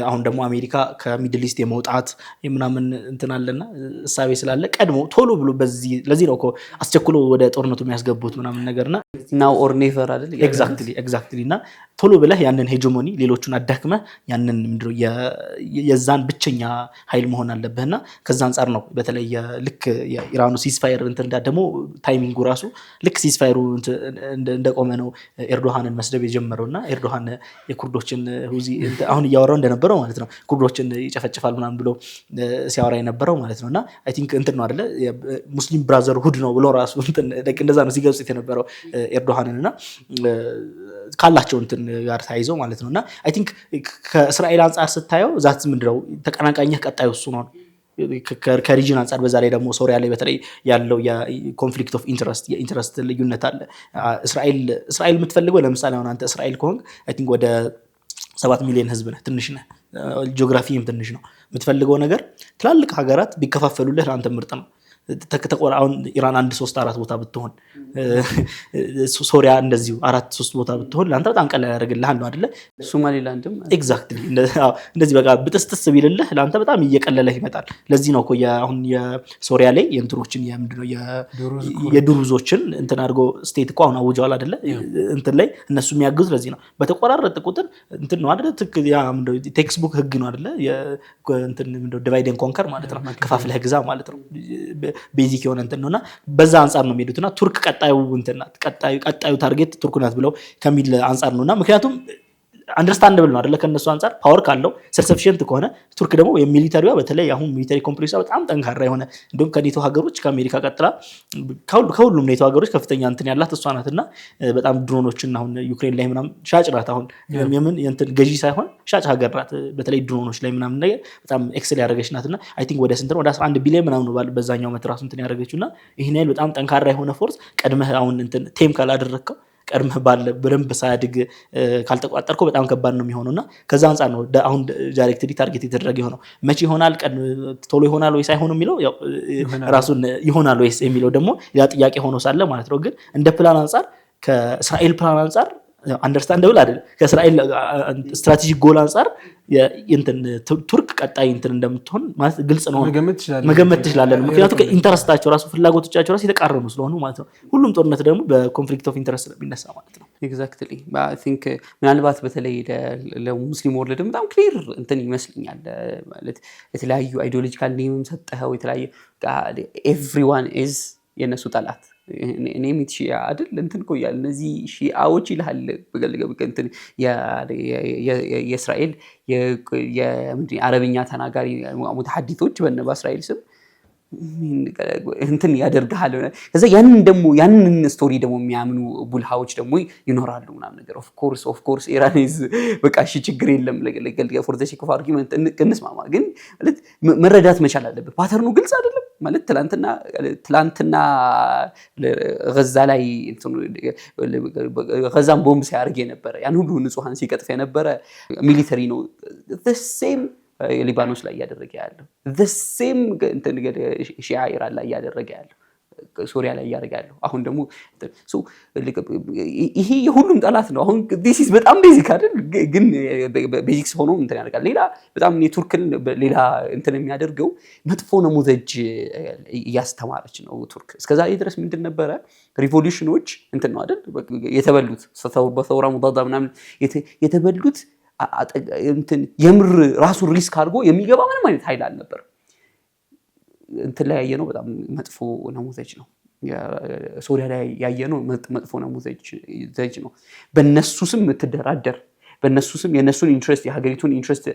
Speaker 2: አሁን ደግሞ አሜሪካ ከሚድል ኢስት የመውጣት ምናምን እንትን አለና እሳቤ ስላለ ቀድሞ ቶሎ ብሎ ለዚህ ነው እኮ አስቸኩሎ ወደ ጦርነቱ የሚያስገቡት ምናምን ነገርና
Speaker 1: ናው ኦር ኔቨር አይደል?
Speaker 2: ኤግዛክትሊ እና ቶሎ ብለህ ያንን ሄጂሞኒ ሌሎቹን አዳክመህ ያንን ምንድነው የዛን ብቸኛ ኃይል መሆን አለብህና ከዛ አንጻር ነው በተለይ ልክ ኢራኑ ሲዝፋየር እንትን ደግሞ ታይሚንጉ ራሱ ልክ ሲዝፋየሩ እንደቆመ ነው ኤርዶሃንን መስደብ የጀመረውና ኤርዶሃን የኩርዶችን ሁዚ አሁን እያወራው እንደነበረው ማለት ነው ኩርዶችን ይጨፈጭፋል ምናምን ብሎ ሲያወራ የነበረው ማለት ነውና አይ ቲንክ እንትን ነው አይደለ ሙስሊም ብራዘርሁድ ነው ብሎ ራሱ እንትን እንደዛ ነው ሲገልጽ የነበረው ኤርዶሃንንና ካላቸው እንትን ጋር ታይዘው ማለት ነውና አይ ቲንክ ከእስራኤል አንጻር ስታየው ዛት ምንድነው ተቀናቃኝህ ቀጣዩ እሱ ነው ከሪጅን አንጻር። በዛ ላይ ደግሞ ሶሪያ ላይ በተለይ ያለው የኮንፍሊክት ኦፍ ኢንትረስት የኢንትረስት ልዩነት አለ። እስራኤል የምትፈልገው ለምሳሌ አሁን አንተ እስራኤል ከሆንክ አይ ቲንክ ወደ 7 ሚሊዮን ህዝብ ነህ፣ ትንሽ ነህ፣ ጂኦግራፊም ትንሽ ነው። የምትፈልገው ነገር ትላልቅ ሀገራት ቢከፋፈሉልህ ለአንተ ምርጥ ነው። አሁን ኢራን 1-3-4 ቦታ ብትሆን ሶሪያ እንደዚሁ 4-3 ቦታ ብትሆን ለአንተ በጣም ቀላል ያደርግልሃል ነው አይደለ?
Speaker 1: ሶማሊላንድም
Speaker 2: ኤግዛክትሊ እንደዚህ በቃ ብጥስጥስ ቢልልህ ለአንተ በጣም እየቀለለህ ይመጣል። ለዚህ ነው እኮ አሁን የሶሪያ ላይ የእንትኖችን የምንድነው የዱሩዞችን እንትን አድርጎ ስቴት እኮ አሁን አውጀዋል አይደለ? እንትን ላይ እነሱ የሚያግዙ ለዚህ ነው። በተቆራረጠ ቁጥር እንትን ነው አይደለ? ቴክስቡክ ህግ ነው አይደለ? እንትን ምንድነው ዲቫይድ ኤንድ ኮንከር ማለት ነው። ከፋፍለህ ግዛ ማለት ነው። ቤዚክ የሆነ እንትን ነውና በዛ አንፃር ነው የሚሄዱትና ቱርክ ቀጣዩ ታርጌት ቱርክ ናት ብለው ከሚል አንፃር ነውና ምክንያቱም አንደርስታንደብል ነው አይደለ? ከነሱ አንፃር ፓወር ካለው ሰልፍ ሰፊሽንት ከሆነ ቱርክ ደግሞ የሚሊታሪዋ በተለይ አሁን ሚሊታሪ ኮምፕሌክሷ በጣም ጠንካራ የሆነ እንደውም ከኔቶ ሀገሮች ከአሜሪካ ቀጥላ ከሁሉም ኔቶ ሀገሮች ከፍተኛ እንትን ያላት እሷ ናትና በጣም ድሮኖችን አሁን ዩክሬን ላይ ምናምን ሻጭ ናት። አሁን የምን እንትን ገዢ ሳይሆን ሻጭ ሀገር ናት። በተለይ ድሮኖች ላይ ምናምን ነገር በጣም ኤክሰል ያደረገች ናትና አይ ቲንክ ወደ ስንት ነው ወደ 11 ቢሊዮን ምናምን ነው በዛኛው ዓመት ራሱ እንትን ያደረገችውና ይሄን ያህል በጣም ጠንካራ የሆነ ፎርስ ቀድመህ አሁን እንትን ቴም ካላደረከው ቀድመህ በደንብ ሳያድግ ካልተቋጠርከው በጣም ከባድ ነው የሚሆነውና ከዛ አንፃር ነው አሁን ዳይሬክትሊ ታርጌት የተደረገ የሆነው። መቼ ይሆናል ቶሎ ይሆናል ወይስ አይሆንም የሚለው ያው ራሱን ይሆናል ወይስ የሚለው ደግሞ ያ ጥያቄ ሆኖ ሳለ ማለት ነው። ግን እንደ ፕላን አንፃር ከእስራኤል ፕላን አንፃር አንደርስታንደብል አይደለም። ከእስራኤል ስትራቴጂክ ጎል አንፃር እንትን ቱርክ ቀጣይ እንትን እንደምትሆን ማለት ግልጽ ነው፣ መገመት ትችላለህ። ምክንያቱም ከኢንተረስታቸው ራሱ ፍላጎቶቻቸው ራሱ የተቃረኑ ስለሆኑ ማለት ነው። ሁሉም ጦርነት ደግሞ በኮንፍሊክት ኦፍ ኢንተረስት ስለሚነሳ ማለት ነው።
Speaker 1: ኤግዛክትሊ አይ ቲንክ ምናልባት በተለይ ለሙስሊም ወርልድም በጣም ክሊር እንትን ይመስለኛል። ማለት የተለያዩ አይዲዮሎጂካል ኔምም ሰጠኸው የተለያየ ኤቭሪዋን ኢዝ የነሱ ጠላት እኔም ሺአ አይደል እንትን እኮ ያለ እነዚህ ሺአዎች ይልሃል እንትን የእስራኤል የአረብኛ ተናጋሪ ሙተሐዲቶች በእስራኤል ስም እንትን ያደርጋል። ከዛ ያንን ስቶሪ ደግሞ የሚያምኑ ቡልሃዎች ደግሞ ይኖራሉ ምናምን ነገር ኦፍ ኮርስ ኢራኒዝ በቃ እሺ ችግር የለም ፎር ዘ ሴክ ኦፍ አርጊመንት እንስማማ። ግን ማለት መረዳት መቻል አለበት። ፓተርኑ ግልጽ አይደለም ማለት ትላንትና ገዛ ላይ ገዛን ቦምብ ሲያደርግ የነበረ ያን ሁሉ ንጹሃን ሲቀጥፍ የነበረ ሚሊተሪ ነው ሴም ሊባኖስ ላይ እያደረገ ያለው the same እንትን ሺዓ ኢራን ላይ እያደረገ ያለው ሶሪያ ላይ እያደረገ ያለው አሁን ደግሞ ይሄ የሁሉም ጠላት ነው። አሁን this is በጣም ቤዚክ አይደል? ግን ቤዚክስ ሆኖ እንትን ያደርጋል። ሌላ በጣም ቱርክን ሌላ እንትን የሚያደርገው መጥፎ ነሙዘጅ እያስተማረች ነው ቱርክ። እስከዛ ድረስ ምንድን ነበረ ሪቮሉሽኖች እንትን ነው አይደል የተበሉት በተውራ ሙዳዳ ምናምን የተበሉት እንትን የምር ራሱን ሪስክ አድርጎ የሚገባ ምንም አይነት ኃይል አልነበር። እንትን ላይ ያየነው በጣም መጥፎ ነሙዘጅ ነው። ሶሪያ ላይ ያየነው መጥፎ ነሙዘጅ ነው። በእነሱ ስም የምትደራደር በእነሱ ስም የእነሱን ኢንትረስት የሀገሪቱን ኢንትረስት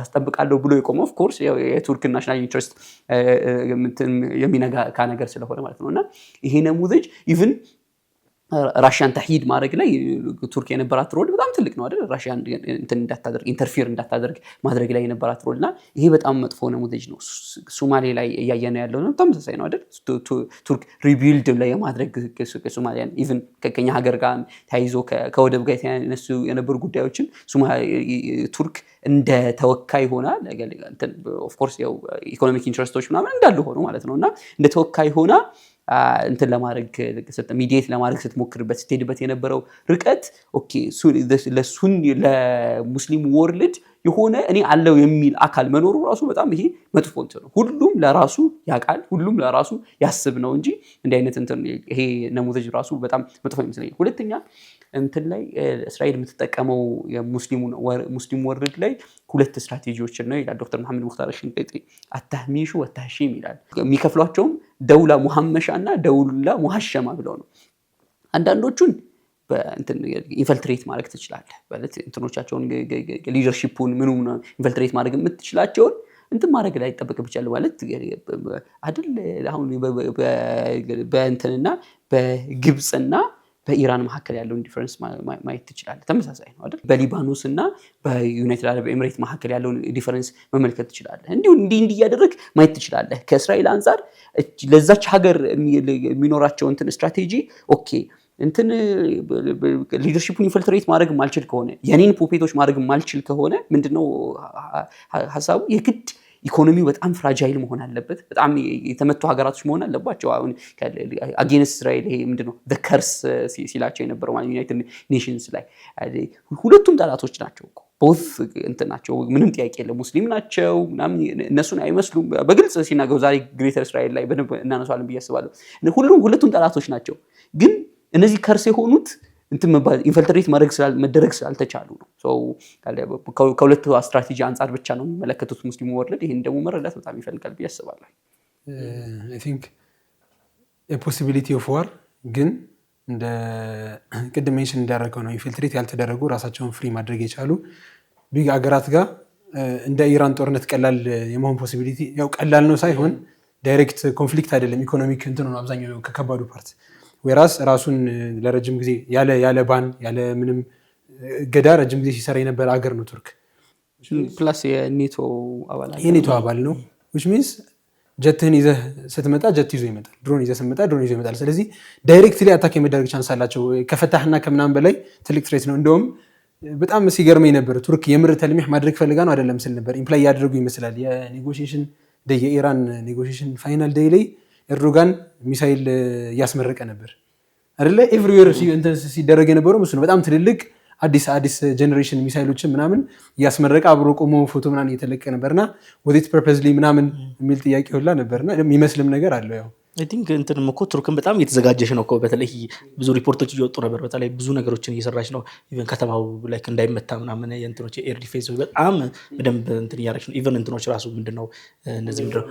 Speaker 1: አስጠብቃለሁ ብሎ የቆመው ኦፍ ኮርስ የቱርክ ናሽናል ኢንትረስት የሚነካ ነገር ስለሆነ ማለት ነው። እና ይሄ ነሙዘጅ ኢቭን ራሽያን ተሂድ ማድረግ ላይ ቱርክ የነበራት ሮል በጣም ትልቅ ነው አይደል? ራሽያን ኢንተርፊር እንዳታደርግ ማድረግ ላይ የነበራት ሮል እና ይሄ በጣም መጥፎ ነሙዘጅ ነው። ሶማሌ ላይ እያየነው ያለው ነው ተመሳሳይ ነው አይደል? ቱርክ ሪቢልድ ላይ የማድረግ ሶማሊያን ኢቭን ከኛ ሀገር ጋር ተያይዞ ከወደብ ጋር የተነሱ የነበሩ ጉዳዮችን ቱርክ እንደ ተወካይ ሆና ኦፍ ኮርስ ያው ኢኮኖሚክ ኢንትረስቶች ምናምን እንዳሉ ሆኖ ማለት ነው እና እንደ ተወካይ ሆና እንትን ለማድረግ ሚዲየት ለማድረግ ስትሞክርበት ስትሄድበት የነበረው ርቀት ኦኬ ለሱን ለሙስሊም ወርልድ የሆነ እኔ አለው የሚል አካል መኖሩ ራሱ በጣም ይሄ መጥፎ እንትን ነው። ሁሉም ለራሱ ያውቃል፣ ሁሉም ለራሱ ያስብ ነው እንጂ እንዲህ አይነት እንትን ይሄ ነሙዘጅ ራሱ በጣም መጥፎ ይመስለኛል። ሁለተኛ እንትን ላይ እስራኤል የምትጠቀመው የሙስሊም ወርልድ ላይ ሁለት ስትራቴጂዎችን ነው ይላል ዶክተር መሐመድ ሙክታር ሽንቅጢ። አታህሚሹ ወታህሺም ይላል። የሚከፍሏቸውም ደውላ ሙሐመሻ እና ደውላ ሙሐሸማ ብለው ነው። አንዳንዶቹን በእንትን ኢንፈልትሬት ማድረግ ትችላለህ ማለት እንትኖቻቸውን ሊደርሺፑን ምኑም ኢንፈልትሬት ማድረግ የምትችላቸውን እንትን ማድረግ ላይ ይጠበቅብህ ይችላል ማለት አይደል? አሁን በእንትንና በግብፅና በኢራን መካከል ያለውን ዲፈረንስ ማየት ትችላለህ። ተመሳሳይ ነው አይደል? በሊባኖስ እና በዩናይትድ አረብ ኤሚሬት መካከል ያለውን ዲፈረንስ መመልከት ትችላለህ። እንዲህ እያደረግ ማየት ትችላለህ። ከእስራኤል አንፃር ለዛች ሀገር የሚኖራቸው እንትን ስትራቴጂ ኦኬ እንትን ሊደርሺፑን ኢንፈልትሬት ማድረግ ማልችል ከሆነ የኔን ፑፔቶች ማድረግ ማልችል ከሆነ ምንድነው ሐሳቡ? የግድ ኢኮኖሚው በጣም ፍራጃይል መሆን አለበት። በጣም የተመቱ ሀገራቶች መሆን አለባቸው። አሁን አጌንስት እስራኤል ይሄ ምንድነው ከርስ ሲላቸው የነበረው ማለት ዩናይትድ ኔሽንስ ላይ ሁለቱም ጠላቶች ናቸው እኮ ቦዝ እንትን ናቸው። ምንም ጥያቄ የለም። ሙስሊም ናቸው ምናምን እነሱን አይመስሉም። በግልጽ ሲናገሩ ዛሬ ግሬተር እስራኤል ላይ በደንብ እናነሳዋለን ብዬ አስባለሁ። ሁለቱም ጠላቶች ናቸው። ግን እነዚህ ከርስ የሆኑት ኢንፈልትሬት መደረግ ስላልተቻሉ ነው። ከሁለቱ ስትራቴጂ አንጻር ብቻ ነው የሚመለከቱት ሙስሊሙ ወርልድ። ይህን ደግሞ መረዳት በጣም ይፈልጋል ብዬ አስባለሁ።
Speaker 3: አይ ቲንክ ፖሲቢሊቲ ኦፍ ዋር ግን እንደ ቅድም ሜንሽን እንዳደረገው ነው ኢንፊልትሬት ያልተደረጉ ራሳቸውን ፍሪ ማድረግ የቻሉ ቢግ አገራት ጋር እንደ ኢራን ጦርነት ቀላል የመሆን ፖሲቢሊቲ ያው ቀላል ነው ሳይሆን ዳይሬክት ኮንፍሊክት አይደለም። ኢኮኖሚክ እንትን ነው አብዛኛው ከከባዱ ፓርት ወራስ ራሱን ለረጅም ጊዜ ያለ ባን ያለ ምንም ገዳ ረጅም ጊዜ ሲሰራ የነበረ አገር ነው ቱርክ።
Speaker 1: ፕላስ የኔቶ
Speaker 3: አባል ነው which means ጀትህን ይዘህ ስትመጣ ጀት ይዞ ይመጣል። ድሮን ይዘህ ስትመጣ ድሮን ይዞ ይመጣል። ስለዚህ ዳይሬክትሊ አታክ የመደረግ ቻንስ አላቸው። ከፈታህና ከምናምን በላይ ትልቅ ትሬት ነው። እንደውም በጣም ሲገርመኝ ነበር ቱርክ የምር ተልሚህ ማድረግ ፈልጋ ነው አይደለም ስል ነበር። ኢምፕላይ ያደረጉ ይመስላል። የኔጎሺዬሽን የኢራን ኔጎሺዬሽን ፋይናል ዴይ ላይ ኤርዶጋን ሚሳይል እያስመረቀ ነበር አይደለ? ኤቭሪዌር እንትን ሲደረግ የነበረው እሱ ነው። በጣም ትልልቅ አዲስ ጀነሬሽን ሚሳይሎችን ምናምን እያስመረቀ አብሮ ቆሞ ፎቶ ምናምን እየተለቀቀ ነበርና ወዴት ፐርፐዝሊ ምናምን የሚል ጥያቄ ሁላ ነበርና የሚመስልም ነገር አለው። ያው
Speaker 2: አይ ቲንክ እንትንም እኮ ቱርክን በጣም እየተዘጋጀች ነው እኮ። በተለይ ብዙ ሪፖርቶች እየወጡ ነበር። በተለይ ብዙ ነገሮችን እየሰራች ነው። ኢቨን ከተማው ላይክ እንዳይመታ ምናምን የእንትኖች ኤር ዲፌንስ በጣም በደንብ እንትን እያደረች ነው። ኢቨን እንትኖች ራሱ ምንድነው እነዚህ ምንድነው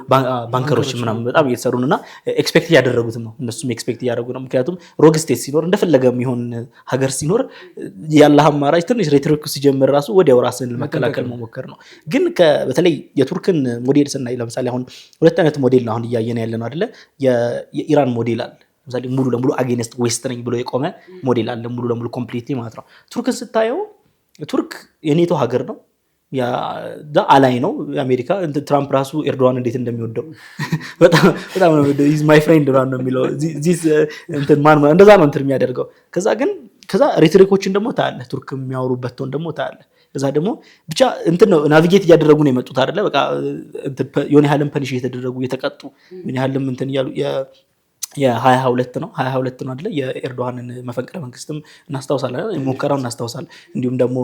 Speaker 2: ባንከሮች ምናምን በጣም እየተሰሩ ነውና ኤክስፔክት እያደረጉትም ነው። እነሱም ኤክስፔክት እያደረጉ ነው። ምክንያቱም ሮግ ስቴት ሲኖር እንደፈለገ የሚሆን ሀገር ሲኖር ያለህ አማራጭ ትንሽ ሬትሪክ ሲጀምር ራሱ ወዲያው ራስን ለመከላከል መሞከር ነው። ግን በተለይ የቱርክን ሞዴል ስናይ ለምሳሌ አሁን ሁለት አይነት ሞዴል ነው አሁን እያየን ያለ ነው አይደለ? የኢራን ሞዴል አለ። ለምሳሌ ሙሉ ለሙሉ አጌንስት ዌስት ነኝ ብሎ የቆመ ሞዴል አለ። ሙሉ ለሙሉ ኮምፕሊትሊ ማለት ነው። ቱርክን ስታየው ቱርክ የኔቶ ሀገር ነው። አላይ ነው የአሜሪካ። ትራምፕ ራሱ ኤርዶዋን እንዴት እንደሚወደው በጣም ነው ማይ ፍሬንድ ነው የሚለው። እንደዛ ነው እንትን የሚያደርገው። ከዛ ሬቶሪኮችን ደግሞ ታያለ። ቱርክ የሚያወሩበት ቶን ደግሞ ታያለ። ከዛ ደግሞ ብቻ እንትን ነው ናቪጌት እያደረጉ ነው የመጡት አይደለ? በቃ የሆነ ያህልም ፐኒሽ እየተደረጉ እየተቀጡ ምን ያህልም እንትን እያሉ የ22 ነው አይደለ? የኤርዶዋንን መፈንቅለ መንግስትም እናስታውሳለን፣ ሙከራውን እናስታውሳለን። እንዲሁም ደግሞ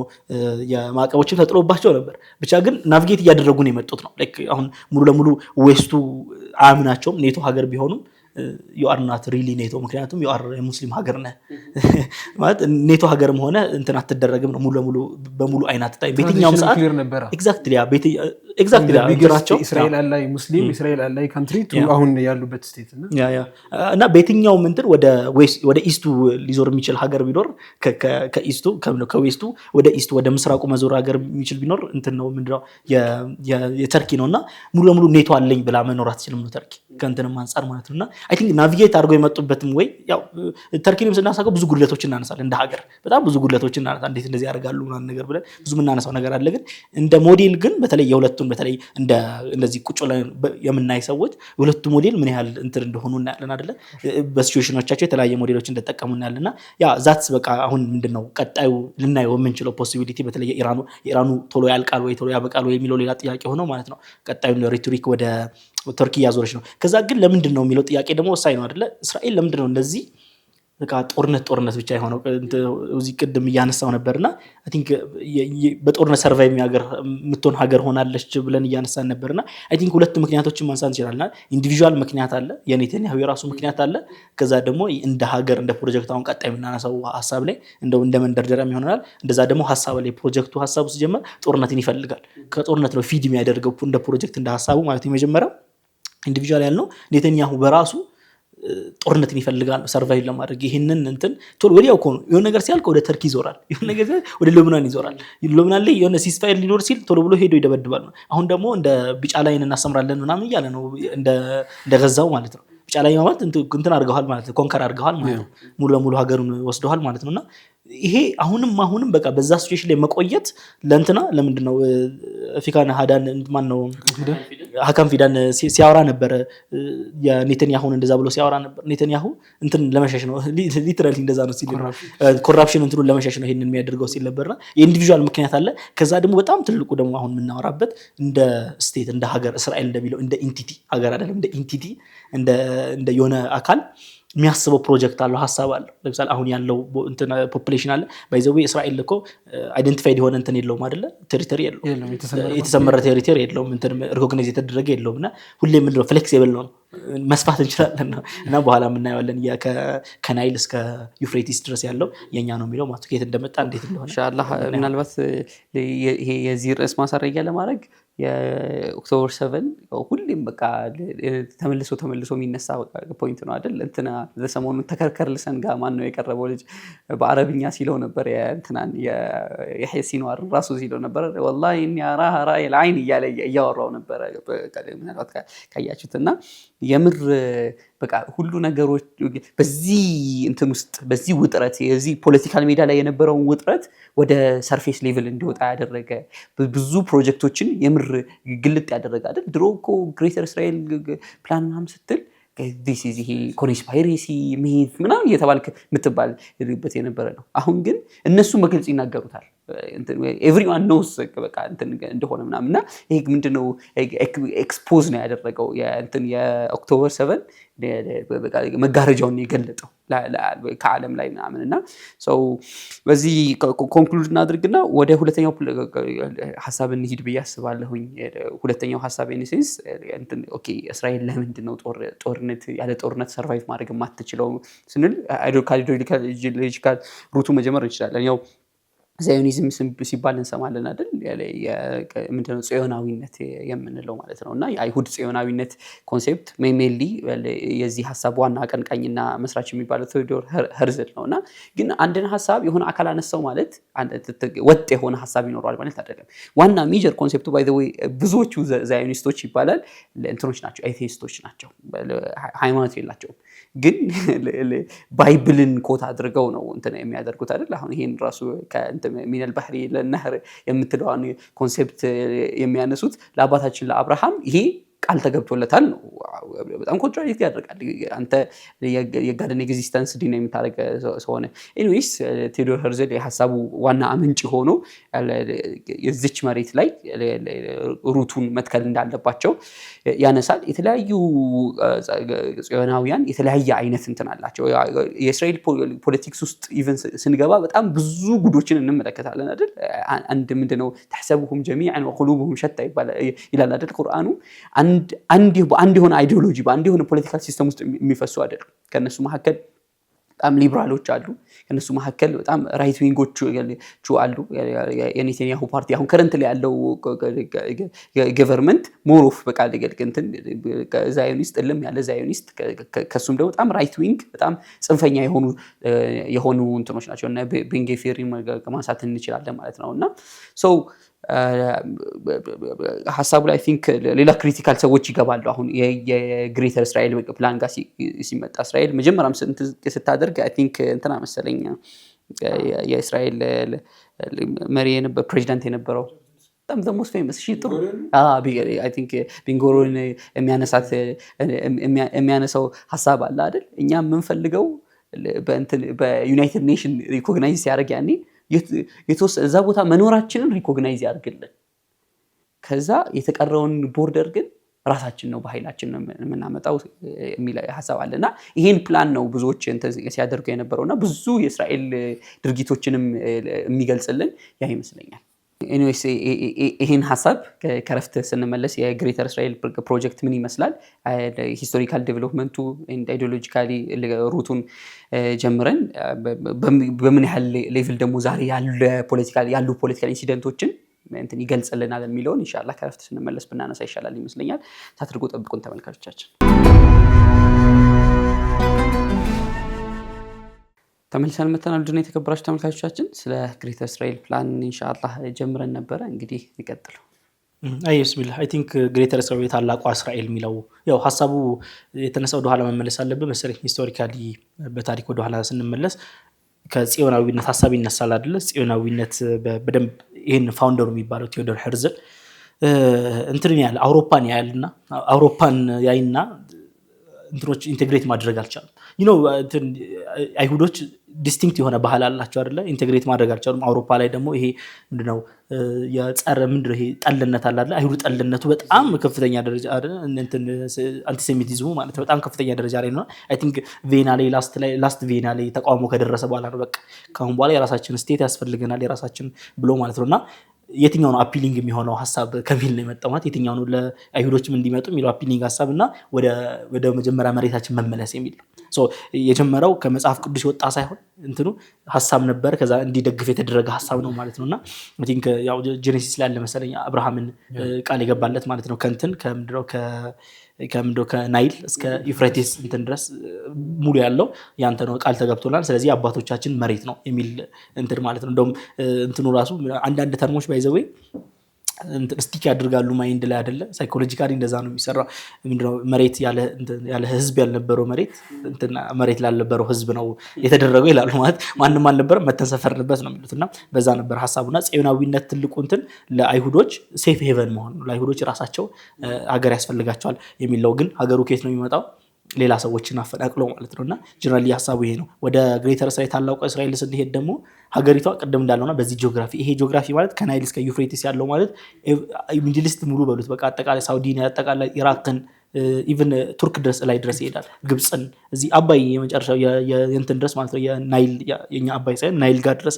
Speaker 2: የማዕቀቦችም ተጥሎባቸው ነበር። ብቻ ግን ናቪጌት እያደረጉ ነው የመጡት ነው። ላይክ አሁን ሙሉ ለሙሉ ዌስቱ አያምናቸውም። ኔቶ ሀገር ቢሆኑም ዩአር ናት ሪሊ ኔቶ። ምክንያቱም ዩአር የሙስሊም ሀገር ነህ ማለት ኔቶ ሀገርም ሆነ እንትን አትደረግም ነው። ሙሉ ለሙሉ በሙሉ አይናት ታይ በየትኛውም ሰዓት ኤግዛክትሊ
Speaker 3: እስራኤል አላይ ሙስሊም እስራኤል አላይ ካንትሪ አሁን ያሉበት ስቴት
Speaker 2: እና በየትኛውም እንትን ወደ ኢስቱ ሊዞር የሚችል ሀገር ቢኖር ከዌስቱ ወደ ኢስቱ ወደ ምስራቁ መዞር ሀገር የሚችል ቢኖር እንትን ነው ምንድነው የተርኪ ነው። እና ሙሉ ለሙሉ ኔቶ አለኝ ብላ መኖር አትችልም ነው ተርኪ ከእንትንም አንጻር ማለት ነው። እና አይ ቲንክ ናቪጌት አድርገው የመጡበትም ወይ ያው ተርኪንም ስናሳቀው ብዙ ጉድለቶችን እናነሳለን። እንደ ሀገር በጣም ብዙ ጉድለቶችን እናነሳለን። እንዴት እንደዚህ ያደርጋሉ ምናምን ነገር ብለን ብዙ የምናነሳው ነገር አለ። ግን እንደ ሞዴል ግን በተለይ የሁለቱን በተለይ እንደዚህ ቁጭ ላይ የምናይ ሰዎች የሁለቱ ሞዴል ምን ያህል እንትን እንደሆኑ እናያለን አይደለ? በሲቹዌሽኖቻቸው የተለያየ ሞዴሎች እንደተጠቀሙ እናያለንና ያ ዛትስ በቃ አሁን ምንድነው ቀጣዩ ልናየው የምንችለው ፖሲቢሊቲ በተለይ የኢራኑ ቶሎ ያልቃል ወይ ቶሎ ያበቃል ወይ የሚለው ሌላ ጥያቄ ሆኖ ማለት ነው። ቀጣዩ ሬቶሪክ ወደ ቱርክ ያዞረች ነው። ከዛ ግን ለምንድን ነው የሚለው ጥያቄ ደግሞ ወሳኝ ነው አይደለ? እስራኤል ለምንድን ነው እንደዚህ በቃ ጦርነት ብቻ የሆነው? እዚህ ቅድም እያነሳው ነበርና አይ ቲንክ በጦርነት ሰርቫይቭ የምትሆን ሀገር ሆናለች ብለን እያነሳን ነበርና አይ ቲንክ ሁለት ምክንያቶችን ማንሳት እንችላለን። ኢንዲቪጁዋል ምክንያት አለ፣ የኔታንያሁ የራሱ ምክንያት አለ። ከዛ ደግሞ እንደ ሀገር እንደ ፕሮጀክት አሁን ቀጣይ የምናነሳው ሀሳብ ላይ እንደ መንደርደሪያም ይሆናል። እንደዛ ደግሞ ሀሳብ ላይ ፕሮጀክቱ ሀሳቡ ሲጀመር ጦርነትን ይፈልጋል። ከጦርነት ነው ፊድ የሚያደርገው እንደ ፕሮጀክት እንደ ሀሳቡ ማለት የመጀመሪያው ኢንዲቪጁዋል ያልነው ኔታንያሁ በራሱ ጦርነትን ይፈልጋል ሰርቫይቭ ለማድረግ። ይሄንን እንትን ቶሎ ወዲያው እኮ ነው የሆነ ነገር ሲያልቅ ወደ ተርኪ ይዞራል፣ የሆነ ነገር ወደ ሌባኖን ይዞራል። ሌባኖን ላይ የሆነ ሲስፋየር ሊኖር ሲል ቶሎ ብሎ ሄዶ ይደበድባል ነው። አሁን ደግሞ እንደ ቢጫ ላይን እናሰምራለን ምናምን እያለ ነው እንደገዛው ማለት ነው። ቢጫ ላይ ማለት እንትን አድርገዋል ማለት ነው፣ ኮንከር አድርገዋል ማለት ነው። ሙሉ ለሙሉ ሀገሩን ወስደዋል ማለት ነውና ይሄ አሁንም በቃ በዛ ሲቹዌሽን ላይ መቆየት ለእንትና ለምንድነው ፊካና ሀዳን ማን ነው ሀካም ፊዳን ሲያወራ ነበር የኔታንያሁን እንደዛ ብሎ ሲያወራ ነበር። ኔታንያሁ እንትን ለመሸሽ ነው ሊትራሊ እንደዛ ነው ሲል ኮራፕሽን እንትኑን ለመሸሽ ነው ይሄንን የሚያደርገው ሲል ነበርና የኢንዲቪጁዋል ምክንያት አለ። ከዛ ደግሞ በጣም ትልቁ ደግሞ አሁን የምናወራበት እንደ ስቴት እንደ ሀገር እስራኤል እንደሚለው እንደ ኢንቲቲ ሀገር አይደለም እንደ ኢንቲቲ እንደ የሆነ አካል የሚያስበው ፕሮጀክት አለው ሀሳብ አለው። ለምሳሌ አሁን ያለው እንትን ፖፑሌሽን አለ ባይዘው እስራኤል እኮ አይደንቲፋይድ የሆነ እንትን የለውም አይደለ ቴሪቶሪ የለውም የተሰመረ ቴሪቶሪ የለውም እንትን ሪኮግናይዝ የተደረገ የለውም እና ሁሌ ምንድነው ፍሌክሲብል ነው መስፋት እንችላለን እና በኋላ የምናየዋለን ከናይል እስከ ዩፍሬቲስ ድረስ ያለው የኛ ነው የሚለው ማለት ከየት እንደመጣ እንዴት እንደሆነ
Speaker 1: ኢንሻአላህ ምናልባት ይሄ የዚህ ርዕስ ማሳረጊያ ለማድረግ የኦክቶበር 7 ሁሌም በቃ ተመልሶ የሚነሳ ፖይንት ነው አይደል? እንትና ለሰሞኑን ተከርከር ልሰን ጋር ማን ነው የቀረበው ልጅ በአረብኛ ሲለው ነበር የእንትናን የህያ ሲንዋር ራሱ ሲለው ነበር والله اني اراها راي العين እያለ እያወራው ነበር ምናልባት ካያችሁትና የምር በቃ ሁሉ ነገሮች በዚህ እንትን ውስጥ በዚህ ውጥረት የዚህ ፖለቲካል ሜዳ ላይ የነበረውን ውጥረት ወደ ሰርፌስ ሌቭል እንዲወጣ ያደረገ ብዙ ፕሮጀክቶችን የምር ግልጥ ያደረገ አይደል? ድሮ እኮ ግሬተር እስራኤል ፕላን ምናምን ስትል this is ይሄ ኮንስፓይሬሲ ሚት ምናምን እየተባልክ የምትባልበት የነበረ ነው። አሁን ግን እነሱ በግልጽ ይናገሩታል። ኤቭሪዋን ኖውስ በቃ እንትን እንደሆነ ምናምን እና ይሄ ምንድነው ኤክስፖዝ ነው ያደረገው የኦክቶበር 7 መጋረጃውን የገለጠው ከዓለም ላይ ምናምን እና ሰው በዚህ ኮንክሉድ እናድርግና ወደ ሁለተኛው ሀሳብ እንሂድ ብዬ አስባለሁኝ። ሁለተኛው ሀሳብ ኢንሴንስ ኦኬ እስራኤል ለምንድን ነው ጦርነት ያለ ጦርነት ሰርቫይቭ ማድረግ የማትችለው ስንል አይዲዮሎጂካል ሩቱ መጀመር እንችላለን። ያው ዛዮኒዝም ሲባል እንሰማለን አይደል? ምንድነው ጽዮናዊነት የምንለው ማለት ነው። እና የአይሁድ ጽዮናዊነት ኮንሴፕት ሜንሊ የዚህ ሀሳብ ዋና አቀንቃኝና መስራች የሚባለው ቴዎዶር ሄርዝል ነው። እና ግን አንድን ሀሳብ የሆነ አካል አነሳው ማለት ወጥ የሆነ ሀሳብ ይኖረዋል ማለት አይደለም። ዋና ሜጀር ኮንሴፕቱ ባይ ዘ ዌይ ብዙዎቹ ዛዮኒስቶች ይባላል እንትኖች ናቸው፣ ኤቴይስቶች ናቸው፣ ሃይማኖት የላቸውም። ግን ባይብልን ኮት አድርገው ነው እንትን የሚያደርጉት አይደል? አሁን ይሄን ራሱ ሚነል ባህሪ ለነህር የምትለዋን ኮንሴፕት የሚያነሱት ለአባታችን ለአብርሃም ይሄ ቃል ተገብቶለታል ነው። በጣም ኮንትራዲክት ያደርጋል። አንተ የጋድን ኤግዚስተንስ ዲና የምታደርግ ሰው ሆነ። ኤኒዌይስ ቴዎዶር ሄርዝል የሀሳቡ ዋና አመንጭ ሆኖ የዚች መሬት ላይ ሩቱን መትከል እንዳለባቸው ያነሳል። የተለያዩ ጽዮናውያን የተለያየ አይነት እንትን አላቸው። የእስራኤል ፖለቲክስ ውስጥ ኢቨን ስንገባ በጣም ብዙ ጉዶችን እንመለከታለን አይደል? አንድ ምንድነው ተሕሰቡሁም ጀሚዐን ወቁሉቡሁም ሸታ ይላል አይደል ቁርአኑ። አንድ የሆነ አይዲዮሎጂ በአንድ የሆነ ፖለቲካል ሲስተም ውስጥ የሚፈሱ አይደሉም። ከነሱ መካከል በጣም ሊብራሎች አሉ። ከነሱ መካከል በጣም ራይት ዊንጎች አሉ። የኔታንያሁ ፓርቲ አሁን ከረንት ላይ ያለው ገቨርንመንት ሞር ኦፍ በቃ እንትን ዛዮኒስት እልም ያለ ዛዮኒስት፣ ከሱም ደግሞ በጣም ራይት ዊንግ በጣም ጽንፈኛ የሆኑ እንትኖች ናቸው። እና ቤንጌፌሪን ማንሳት እንችላለን ማለት ነው። እና ሶ ሀሳቡ ላይ ቲንክ ሌላ ክሪቲካል ሰዎች ይገባሉ። አሁን የግሬተር እስራኤል ፕላን ጋር ሲመጣ እስራኤል መጀመሪያም ስታደርግ አይ ቲንክ እንትና መሰለኝ የእስራኤል መሪ ፕሬዚዳንት የነበረው በጣም the most famous ጥሩ አይ ቲንክ ቤንጎሮን የሚያነሳው ሀሳብ አለ አይደል? እኛ የምንፈልገው በዩናይትድ ኔሽን ሪኮግናይዝ ሲያደርግ ያኔ እዛ ቦታ መኖራችንን ሪኮግናይዝ ያድርግልን፣ ከዛ የተቀረውን ቦርደር ግን ራሳችን ነው በኃይላችን ነው የምናመጣው የሚል ሀሳብ አለና ይሄን ፕላን ነው ብዙዎች ሲያደርጉ የነበረውና ብዙ የእስራኤል ድርጊቶችንም የሚገልጽልን ያ ይመስለኛል። ኤኒዌይስ ይሄን ሀሳብ ከረፍት ስንመለስ የግሬተር እስራኤል ፕሮጀክት ምን ይመስላል፣ ሂስቶሪካል ዴቨሎፕመንቱ አይዲዮሎጂካሊ ሩቱን ጀምረን በምን ያህል ሌቭል ደግሞ ዛሬ ያሉ ፖለቲካል ኢንሲደንቶችን እንትን ይገልጽልናል የሚለውን ኢንሻአላህ ከረፍት ስንመለስ ብናነሳ ይሻላል ይመስለኛል። ታትርጎ ጠብቁን ተመልካቾቻችን። ተመልሰን መተናል። ድና የተከበራችሁ ተመልካቾቻችን ስለ ግሬተር እስራኤል ፕላን ኢንሻአላህ ጀምረን ነበረ። እንግዲህ ይቀጥሉ።
Speaker 2: ቢስሚላህ አይ ቲንክ ግሬተር እስራኤል ታላቋ እስራኤል የሚለው ያው ሐሳቡ የተነሳው ወደ ኋላ መመለስ አለበት መሰለኝ። ሂስቶሪካሊ በታሪክ ወደ ኋላ ስንመለስ ከጽዮናዊነት ሀሳብ ይነሳል አይደለ? ጽዮናዊነት በደንብ ይህን ፋውንደሩ የሚባለው ቴዎዶር ሄርዝል እንትን ያለ አውሮፓን ያያልና አውሮፓን ያይና እንትኖች ኢንቴግሬት ማድረግ አልቻሉም። አይሁዶች ዲስቲንክት የሆነ ባህል አላቸው አይደለ? ኢንቴግሬት ማድረግ አልቻሉም። አውሮፓ ላይ ደግሞ ይሄ ምንድነው የጸረ ምንድነው ይሄ ጠልነት አለ አይደል? አይሁድ ጠልነቱ በጣም ከፍተኛ ደረጃ አይደል? አንቲሴሚቲዝሙ ማለት በጣም ከፍተኛ ደረጃ ላይ ነው። አይ ቲንክ ቬና ላይ ላስት ቬና ላይ ተቃውሞ ከደረሰ በኋላ ነው በቃ ካሁን በኋላ የራሳችን ስቴት ያስፈልገናል የራሳችን ብሎ ማለት ነውና የትኛው ነው አፒሊንግ የሚሆነው ሀሳብ ከሚል ነው የመጣው ማለት የትኛው ነው ለአይሁዶችም እንዲመጡ የሚለው አፒሊንግ ሀሳብ እና ወደ መጀመሪያ መሬታችን መመለስ የሚል ነው። የጀመረው ከመጽሐፍ ቅዱስ የወጣ ሳይሆን እንትኑ ሀሳብ ነበር ከዛ እንዲደግፍ የተደረገ ሀሳብ ነው ማለት ነውና አይ ቲንክ ያው ጄኔሲስ ላይ ያለ መሰለኝ አብርሃምን ቃል የገባለት ማለት ነው ከእንትን ከምንድነው ከናይል እስከ ዩፍሬቲስ እንትን ድረስ ሙሉ ያለው ያንተ ነው ቃል ተገብቶላል ስለዚህ አባቶቻችን መሬት ነው የሚል እንትን ማለት ነው። እንደውም እንትኑ ራሱ አንዳንድ ተርሞች ባይዘዌ ስቲክ ያደርጋሉ ማይንድ ላይ አይደለ? ሳይኮሎጂካሊ እንደዛ ነው የሚሰራው። ምንድነው መሬት ያለ ህዝብ ያልነበረው መሬት ላልነበረው ህዝብ ነው የተደረገው ይላሉ። ማለት ማንም አልነበረም መተንሰፈርንበት ነው የሚሉትና በዛ ነበር ሀሳቡና ጽዮናዊነት ትልቁ እንትን ለአይሁዶች ሴፍ ሄቨን መሆን ነው። ለአይሁዶች ራሳቸው ሀገር ያስፈልጋቸዋል የሚለው ግን ሀገሩ ከየት ነው የሚመጣው? ሌላ ሰዎችን አፈናቅሎ ማለት ነውና ጀነራሊ ሀሳቡ ይሄ ነው። ወደ ግሬተር እስራኤል ታላቁ እስራኤል ስንሄድ ደግሞ ሀገሪቷ ቅድም እንዳለውና በዚህ ጂኦግራፊ ይሄ ጂኦግራፊ ማለት ከናይል እስከ ዩፍሬቲስ ያለው ማለት ሚድል ኢስት ሙሉ በሉት በቃ አጠቃላይ ሳውዲን ያጠቃላይ ኢራቅን ኢቭን ቱርክ ላይ ድረስ ይሄዳል። ግብፅን እዚህ አባይ የመጨረሻው የእንትን ድረስ ማለት ነው የናይል የኛ አባይ ሳይሆን ናይል ጋር ድረስ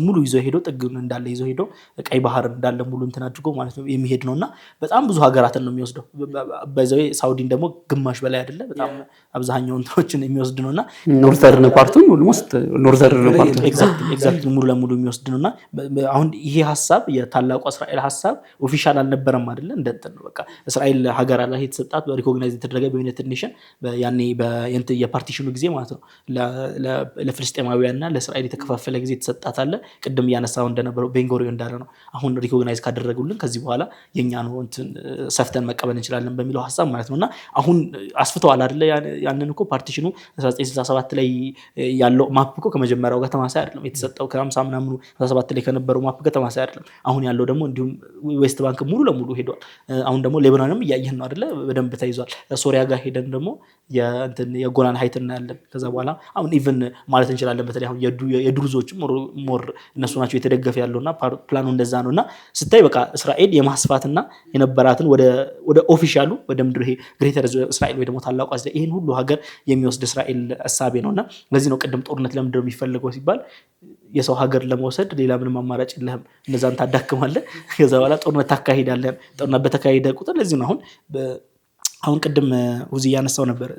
Speaker 2: ሙሉ ይዞ ሄዶ ጥግን እንዳለ ይዞ ሄዶ ቀይ ባህር እንዳለ ሙሉ እንትን አድርጎ ማለት ነው የሚሄድ ነውና በጣም ብዙ ሀገራትን ነው የሚወስደው። በዛው ሳውዲን ደግሞ ግማሽ በላይ አይደለ በጣም አብዛኛው እንትኖችን የሚወስድ ነውና
Speaker 1: ኖርዘርን ፓርቱን ኦልሞስት ኖርዘርን ፓርቱን
Speaker 2: ኤግዛክትሊ ሙሉ ለሙሉ የሚወስድ ነውና አሁን ይሄ ሀሳብ የታላቁ እስራኤል ሀሳብ ኦፊሻል አልነበረም አይደለ? እንደንትን ነው በቃ እስራኤል ሀገር አለ የተሰጣት ሪኮግናይዝ የተደረገ በዩናይትድ ኔሽን ያኔ የፓርቲሽኑ ጊዜ ማለት ነው ለፍልስጤማውያንና ለእስራኤል የተከፋፈለ ጊዜ ተሰጣት አለ። ቅድም እያነሳው እንደነበረው ቤንጎሪዮ እንዳለ ነው አሁን ሪኮግናይዝ ካደረጉልን ከዚህ በኋላ የኛ ነው እንትን ሰፍተን መቀበል እንችላለን በሚለው ሀሳብ ማለት ነውና አሁን አስፍተዋል አይደለ? ያንን እኮ ፓርቲሽኑ 1967 ላይ ያለው ማፕ እኮ ከመጀመሪያው ጋር ተማሳይ አይደለም የተሰጠው ከ50 ምናምኑ 17 ላይ ከነበረው ማፕ ጋር ተማሳይ አይደለም። አሁን ያለው ደግሞ እንዲሁም ዌስት ባንክ ሙሉ ለሙሉ ሄዷል። አሁን ደግሞ ሌባኖንም እያየን ነው አይደለ? በደንብ ተይዟል። ሶሪያ ጋር ሄደን ደግሞ የጎላን ሀይት እናያለን። ከዛ በኋላ አሁን ኢቭን ማለት እንችላለን በተለይ አሁን የድሩዞችም ሞር እነሱ ናቸው የተደገፈ ያለውና ፕላኑ እንደዛ ነውና ስታይ በቃ እስራኤል የማስፋትና የነበራትን ወደ ኦፊሻሉ ወደ ምድር ይሄ ግሬተር እስራኤል ወይ ደግሞ ታላቋ እስራኤል ይሄን ሁሉ ሀገር የሚወስድ እስራኤል ሐሳቤ ነውና ለዚህ ነው ቅድም ጦርነት ለምንድነው የሚፈልገው ሲባል የሰው ሀገር ለመውሰድ ሌላ ምንም አማራጭ የለህም። እነዛን ታዳክማለህ። ከዛ በኋላ ጦርነት ታካሂዳለህ። ጦርነት በተካሄደ ቁጥር ለዚህ ነው አሁን ቅድም ውዚ ያነሳው ነበር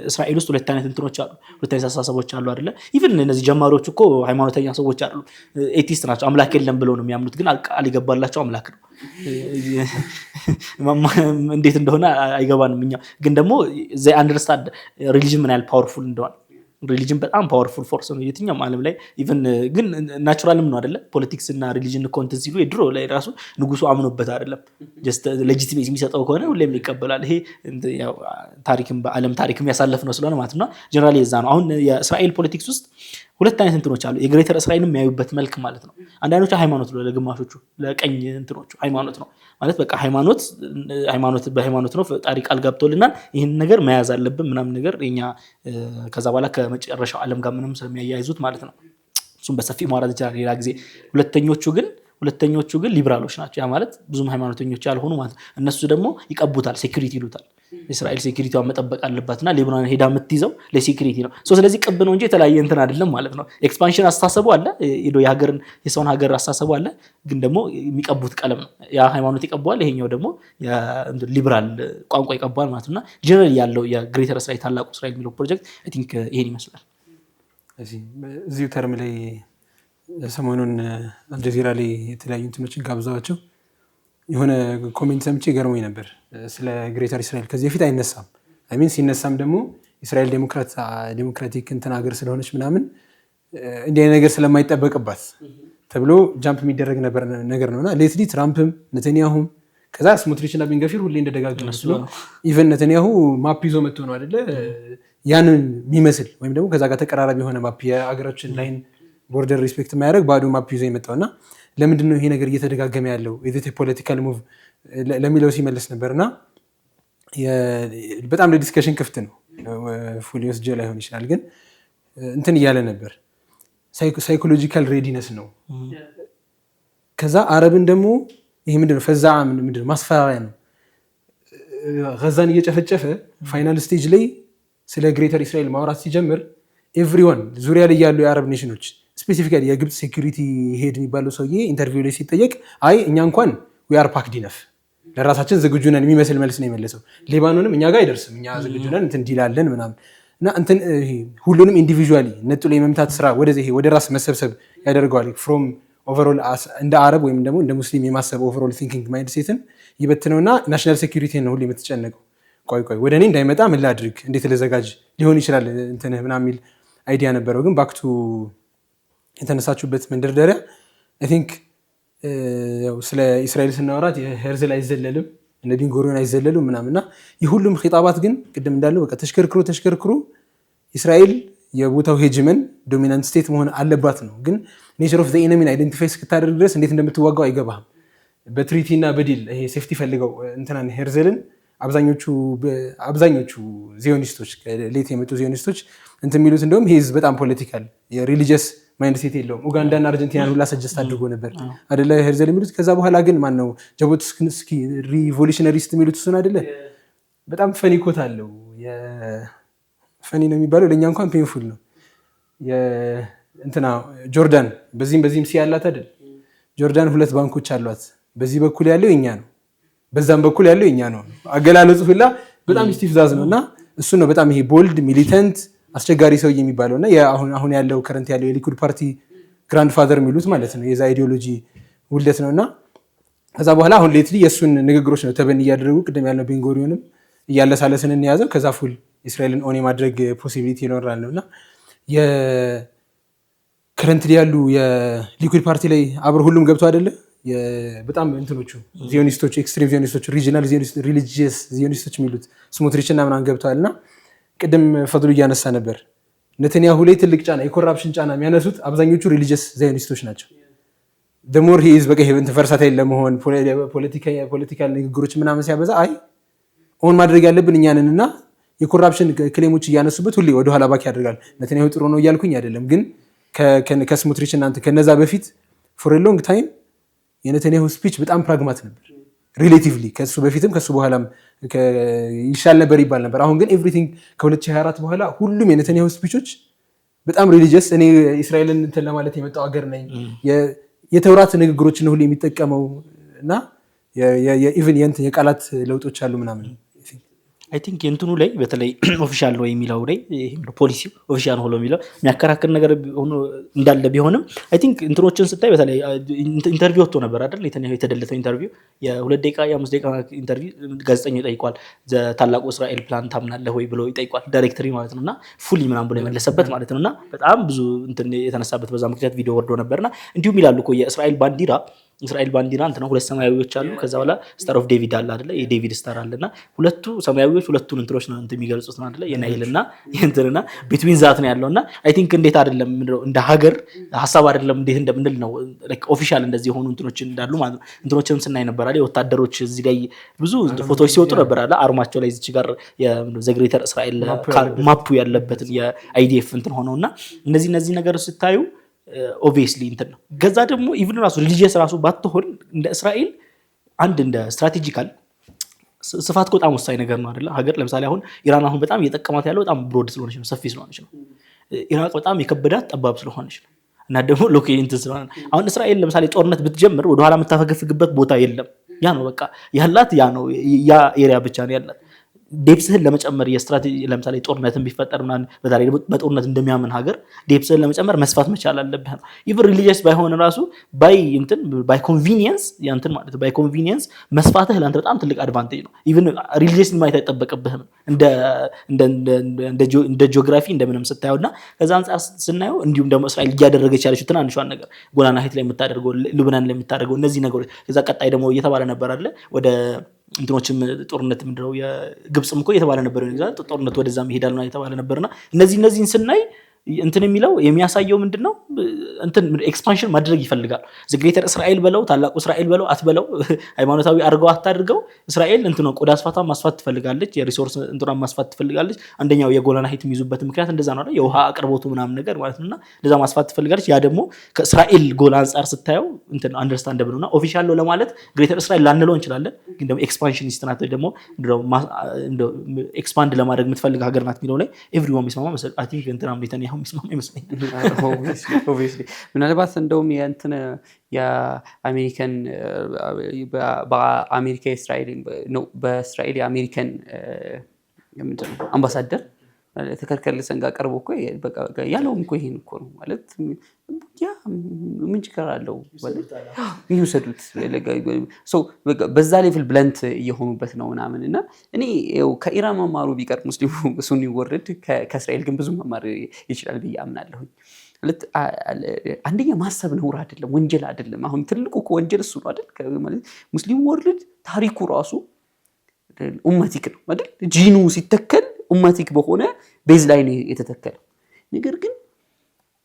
Speaker 2: እስራኤል ውስጥ ሁለት አይነት እንትኖች አሉ፣ ሁለት አይነት አስተሳሰቦች አሉ አይደለ? ኢቭን እነዚህ ጀማሪዎች እኮ ሃይማኖተኛ ሰዎች አይደሉ፣ ኤቲስት ናቸው። አምላክ የለም ብለው ነው የሚያምኑት፣ ግን ቃል ይገባላቸው አምላክ ነው። እንዴት እንደሆነ አይገባንም እኛ። ግን ደግሞ they understand religion ምን ያህል ፓወርፉል እንደሆነ። ሪሊጅን በጣም ፓወርፉል ፎርስ ነው የትኛውም ዓለም ላይ ኢቭን ግን ናቹራልም ነው አይደለ? ፖለቲክስ እና ሪሊጅን ኮንተንት ሲሉ የድሮ ላይ ራሱ ንጉሱ አምኖበት አይደለም ጀስት ሌጂቲሜሲ የሚሰጠው ከሆነ ሁሌም ይቀበላል። ይሄ ያው ታሪክም በዓለም ታሪክም ያሳለፍ ነው ስለሆነ ማለት ነው። ጀነራሊ የዛ ነው። አሁን የእስራኤል ፖለቲክስ ውስጥ ሁለት አይነት እንትኖች አሉ። የግሬተር እስራኤልን የሚያዩበት መልክ ማለት ነው። አንዳንዶቹ ሃይማኖት ነው፣ ለግማሾቹ ለቀኝ እንትኖቹ ሃይማኖት ነው ማለት በቃ በሃይማኖት ነው ፈጣሪ ቃል ገብቶልናል ይህን ነገር መያዝ አለብን ምናምን ነገር እኛ ከዛ በኋላ ከመጨረሻው ዓለም ጋር ምንም ስለሚያያይዙት ማለት ነው። እሱም በሰፊ ማውራት ይችላል ሌላ ጊዜ። ሁለተኞቹ ግን ሊብራሎች ናቸው። ያ ማለት ብዙም ሃይማኖተኞች ያልሆኑ ማለት ነው። እነሱ ደግሞ ይቀቡታል፣ ሴኩሪቲ ይሉታል። እስራኤል ሴኩሪቲዋን መጠበቅ አለባትና ሌባኖን ሄዳ የምትይዘው ለሴኩሪቲ ነው። ስለዚህ ቅብ ነው እንጂ የተለያየ እንትን አይደለም ማለት ነው። ኤክስፓንሽን አስተሳሰቡ አለ፣ የሰውን ሀገር አስተሳሰቡ አለ፣ ግን ደግሞ የሚቀቡት ቀለም ነው። ያ ሃይማኖት ይቀበዋል፣ ይሄኛው ደግሞ ሊበራል ቋንቋ ይቀበዋል ማለት ነውና ጀነራሊ ያለው የግሬተር እስራኤል ታላቁ እስራኤል የሚለው ፕሮጀክት አይ ቲንክ ይሄን ይመስላል።
Speaker 3: እዚሁ ተርም ላይ ሰሞኑን አልጀዚራ ላይ የተለያዩ እንትኖችን ጋብዛቸው የሆነ ኮሜንት ሰምቼ ገርሞኝ ነበር ስለ ግሬተር እስራኤል። ከዚህ በፊት አይነሳም። ሲነሳም ደግሞ እስራኤል ዴሞክራቲክ እንትን ሀገር ስለሆነች ምናምን እንዲህ አይነት ነገር ስለማይጠበቅባት ተብሎ ጃምፕ የሚደረግ ነገር ነውና ሌትሊ ትራምፕም ነተንያሁም ከዛ ስሞትሪችና ቤንገፊር ሁሌ እንደደጋገሙ ኢቨን ነተንያሁ ማፕ ይዞ መጥቶ ነው አይደለ ያንን የሚመስል ወይም ደግሞ ከዛ ጋር ተቀራራቢ የሆነ ማፕ የሀገራችን ላይን ቦርደር ሪስፔክት የማያደርግ ባዶ ማፕ ይዞ የመጣው እና ለምንድን ነው ይሄ ነገር እየተደጋገመ ያለው ፖለቲካል ሙቭ ለሚለው ሲመለስ ነበር እና በጣም ለዲስከሽን ክፍት ነው። ፉሊ ወስጄ ላይሆን ይችላል ግን እንትን እያለ ነበር ሳይኮሎጂካል ሬዲነስ ነው። ከዛ አረብን ደግሞ ይሄ ምንድነው ፈዛ ምንድነው ማስፈራሪያ ነው። ጋዛን እየጨፈጨፈ ፋይናል ስቴጅ ላይ ስለ ግሬተር እስራኤል ማውራት ሲጀምር ኤቭሪዋን ዙሪያ ላይ ያሉ የአረብ ኔሽኖች ስፔሲፊካሊ የግብፅ ሴኩሪቲ ሄድ የሚባለው ሰውዬ ኢንተርቪው ላይ ሲጠየቅ አይ እኛ እንኳን ዊ አር ፓክድ ኢነፍ ለራሳችን ዝግጁ ነን የሚመስል መልስ ነው የመለሰው። ሌባኖንም እኛ ጋር አይደርስም እኛ ዝግጁ ነን እንትን ዲላለን ምናምን እና እንትን ሁሉንም ኢንዲቪዥዋሊ ነጥሎ የመምታት ስራ ወደ ራስ መሰብሰብ ያደርገዋል። ፍሮም ኦቨርኦል እንደ አረብ ወይም ደግሞ እንደ ሙስሊም የማሰብ ኦቨርኦል ቲንኪንግ ማይንድ ሴትን ይበትነውና ናሽናል ሴኩሪቲ ነው ሁሉ የምትጨነቀው። ቆይ ወደ እኔ እንዳይመጣ ምን ላድርግ እንዴት ልዘጋጅ ሊሆን ይችላል እንትን ምናምን የሚል አይዲያ ነበረው። ግን ባክቱ የተነሳችሁበት መንደርደሪያ አይ ቲንክ ስለ እስራኤል ስናወራት የሄርዝል አይዘለልም እነ ቤንጎሪዮን አይዘለሉም ምናምንና የሁሉም ኺጣባት ግን ቅድም እንዳለው በቃ ተሽከርክሮ እስራኤል የቦታው ሄጅመን ዶሚናንት ስቴት መሆን አለባት ነው። ግን ኔቸር ኦፍ ዘ ኢነሚን አይደንቲፋይ እስክታደርግ ድረስ እንዴት እንደምትዋጋው አይገባህም። በትሪቲ እና በዲል ይሄ ሴፍቲ ፈልገው እንትናን ሄርዝልን አብዛኞቹ ዚዮኒስቶች ሌት የመጡ ዚዮኒስቶች እንትን የሚሉት እንደውም ሂዝ በጣም ፖለቲካል የሪሊጂየስ ማይንድ ሴት የለውም። ኡጋንዳና አርጀንቲናን ሁላ ሰጀስት አድርጎ ነበር አደለ ሄርዘል የሚሉት። ከዛ በኋላ ግን ማነው ጃቦትስኪ ሪቮሉሽነሪስት የሚሉት እሱን አደለ። በጣም ፈኒ ኮት አለው። ፈኒ ነው የሚባለው ለእኛ እንኳን ፔንፉል ነው። እንትና ጆርዳን በዚህም ሲያላት አይደል ጆርዳን 2 ባንኮች አሏት። በዚህ በኩል ያለው የኛ ነው፣ በዛም በኩል ያለው የኛ ነው። አገላለጹ ሁላ በጣም ስቲፍዛዝ ነው እና እሱ ነው በጣም ይሄ ቦልድ ሚሊተንት አስቸጋሪ ሰው የሚባለው እና አሁን ያለው ከረንት ያለው የሊኩድ ፓርቲ ግራንድ ፋዘር የሚሉት ማለት ነው የዛ አይዲዮሎጂ ውልደት ነው። እና ከዛ በኋላ አሁን ሌትሊ የእሱን ንግግሮች ነው ተበን እያደረጉ ቅድም ያለው ቤንጎሪዮንም እያለሳለስን እንያዘው ከዛ ፉል እስራኤልን ኦን የማድረግ ፖሲቢሊቲ ይኖራል ነው። እና ከረንት ያሉ የሊኩድ ፓርቲ ላይ አብረ ሁሉም ገብቶ አይደለ በጣም እንትኖቹ ዚዮኒስቶች ኤክስትሪም ዚዮኒስቶች ሪጂናል ሪሊጂየስ ዚዮኒስቶች የሚሉት ስሞትሪች እና ምናምን ገብተዋል። እና ቅድም ፈድሉ እያነሳ ነበር ነተንያሁ ላይ ትልቅ ጫና የኮራፕሽን ጫና የሚያነሱት አብዛኞቹ ሪሊጂየስ ዛዮኒስቶች ናቸው። ደሞር ሂዝ በቃ ይሄ ተፈርሳታይ ለመሆን ፖለቲካል ንግግሮች ምናምን ሲያበዛ አይ ኦን ማድረግ ያለብን እኛንን እና የኮራፕሽን ክሌሞች እያነሱበት ሁሌ ወደኋላ ባክ ያደርጋል። ነተንያሁ ጥሩ ነው እያልኩኝ አይደለም፣ ግን ከስሞትሪች እናንተ ከነዛ በፊት ፎር ሎንግ ታይም የነተንያሁ ስፒች በጣም ፕራግማት ነበር ሪሌቲቭሊ ከሱ በፊትም ከሱ በኋላም ይሻል ነበር ይባል ነበር። አሁን ግን ኤቭሪቲንግ ከ2024 በኋላ ሁሉም የነተንያሁ ስፒቾች በጣም ሪሊጂየስ እኔ እስራኤልን እንትን ለማለት የመጣው ሀገር ነኝ የተውራት ንግግሮችን ሁሉ የሚጠቀመው እና የኢቭን የቃላት ለውጦች አሉ ምናምን
Speaker 2: አይ ቲንክ የእንትኑ ላይ በተለይ ኦፊሻል ነው የሚለው ላይ ፖሊሲው ኦፊሻል ሆኖ የሚለው የሚያከራክር ነገር እንዳለ ቢሆንም አይ ቲንክ እንትኖችን ስታይ በተለይ ኢንተርቪው ወጥቶ ነበር አይደል የተደለተው ኢንተርቪው የ2 ደቂቃ የ5 ደቂቃ ኢንተርቪው ጋዜጠኛው ይጠይቋል። ታላቁ እስራኤል ፕላን ታምናለህ ወይ ብሎ ይጠይቋል ዳይሬክተሪ ማለት ነውና ፉሊ ምናምን ብሎ የመለሰበት ማለት ነውና በጣም ብዙ እንትን የተነሳበት በዛ ምክንያት ቪዲዮ ወርዶ ነበርና እንዲሁም ይላሉ እኮ የእስራኤል ባንዲራ እንትን ነው 2 ሰማያዊዎች አሉ። ከዛ በኋላ ስታር ኦፍ ዴቪድ አለ አይደለ የዴቪድ ስታር አለና ሁለቱ ሰማያዊዎች ሁለቱን እንትሮች ነው እንትን የሚገልጹት ነው አይደለ የናይልና የእንትንና ቢትዊን ዛት ነው ያለውና አይ ቲንክ እንዴት አይደለም እንደ ሀገር ሀሳብ አይደለም እንዴት እንደምንል ነው ላይክ ኦፊሻል እንደዚህ የሆኑ እንትኖች እንዳሉ ማለት ነው። እንትኖችንም ስናይ ነበር አይደል ወታደሮች እዚህ ላይ ብዙ ፎቶዎች ሲወጡ ነበር አይደል አርማቸው ላይ እዚህ ጋር የዘግሬተር እስራኤል ማፑ ያለበትን የአይዲኤፍ እንትን ሆነውና እነዚህ ነገሮች ስታዩ ኦብቪየስሊ እንትን ነው። ገዛ ደግሞ ኢቭን ራሱ ሪሊጂየስ ራሱ ባትሆን እንደ እስራኤል አንድ እንደ ስትራቴጂካል ስፋት በጣም ወሳኝ ነገር ነው አይደለ ሀገር ለምሳሌ አሁን ኢራን አሁን በጣም እየጠቀማት ያለው በጣም ብሮድ ስለሆነች ነው ሰፊ ስለሆነች ነው። ኢራቅ በጣም የከበዳት ጠባብ ስለሆነች ነው እና ደግሞ ሎኬሽን ስለሆነ አሁን እስራኤል ለምሳሌ ጦርነት ብትጀምር ወደኋላ የምታፈገፍግበት ቦታ የለም። ያ ነው በቃ ያላት ያ ነው ያ ኤሪያ ብቻ ነው ያላት። ዴፕስህን ለመጨመር የስትራቴጂ ለምሳሌ ጦርነትን ቢፈጠር ምናምን በዛሬ በጦርነት እንደሚያምን ሀገር ዴፕስህን ለመጨመር መስፋት መቻል አለብህ ነው። ኢቭን ሪሊጂየስ ባይሆን ራሱ ባይ ኮንቪኒየንስ ያንተን ማለት ባይ ኮንቪኒየንስ መስፋትህ ለአንተ በጣም ትልቅ አድቫንቴጅ ነው። ኢቭን ሪሊጂየስ ማየት አይጠበቅብህም እንደ ጂኦግራፊ እንደምንም ስታየውና ከዛ አንፃር ስናየው እንዲሁም ደግሞ እስራኤል እያደረገች ያለችው ትናንሿን ነገር ጎላን ሀይት ላይ የምታደርገው ሉብናን ላይ የምታደርገው እነዚህ ነገሮች ከዛ ቀጣይ ደግሞ እየተባለ ነበር አይደለ ወደ እንትኖችም ጦርነት ምንድነው የግብጽም እኮ የተባለ ነበር ይላል ጦርነት ወደዛም ይሄዳል ነው የተባለ ነበርና እነዚህን ስናይ እንትን የሚለው የሚያሳየው ምንድነው እንትን ኤክስፓንሽን ማድረግ ይፈልጋል ግሬተር እስራኤል በለው ታላቁ እስራኤል በለው አትበለው ሃይማኖታዊ አርገው አታድርገው እስራኤል እንትን ነው ቆዳ ስፋቷን ማስፋት ትፈልጋለች የሪሶርስ እንትኗን ማስፋት ትፈልጋለች አንደኛው የጎላን ሀይት የሚይዙበት ምክንያት እንደዛ ነው አይደል የውሃ አቅርቦቱ ምናምን ነገር ማለት ነውና እንደዛ ማስፋት ትፈልጋለች ያ ደግሞ ከእስራኤል ጎል አንፃር ስታየው እንትን አንደርስታንደብል ነውና ኦፊሻል ነው ለማለት ግሬተር እስራኤል ላንለው እንችላለን ግን ደግሞ ኤክስፓንሽኒስት ናት ደግሞ ኤክስፓንድ ለማድረግ የምትፈልግ ሀገር ናት የሚለው ላይ ኤቭሪዋን የሚስማማ መሰለኝ አይ ቲንክ እንትና ኔታንያሁ የሚስማማ ይመስለኛል
Speaker 1: ኦብቪየስሊ ምናልባት እንደውም የእንትን የአሜሪካን በአሜሪካ እስራኤል ነው በእስራኤል የአሜሪካን ምንድነው አምባሳደር ተከርከል ሰንጋ ቀርቦ እኮ በቃ ያለውም እኮ ይሄን እኮ ነው ማለት ያ ምን ችግር አለው ማለት ይውሰዱት በዛ ሌቭል ብለንት እየሆኑበት ነው ምናምን እና እኔ ከኢራን መማሩ ቢቀር ሙስሊሙ ሱኒ ወርድ ከእስራኤል ግን ብዙ መማር ይችላል ብዬ አምናለሁ ማለት አንደኛ ማሰብ ነውር አይደለም ወንጀል አይደለም አሁን ትልቁ እኮ ወንጀል እሱ ነው አይደል ማለት ሙስሊሙ ወርልድ ታሪኩ ራሱ ኡመቲክ ነው አይደል ጂኑ ሲተከል ኡመቲክ በሆነ ቤዝ ላይ ነው የተተከለው ነገር ግን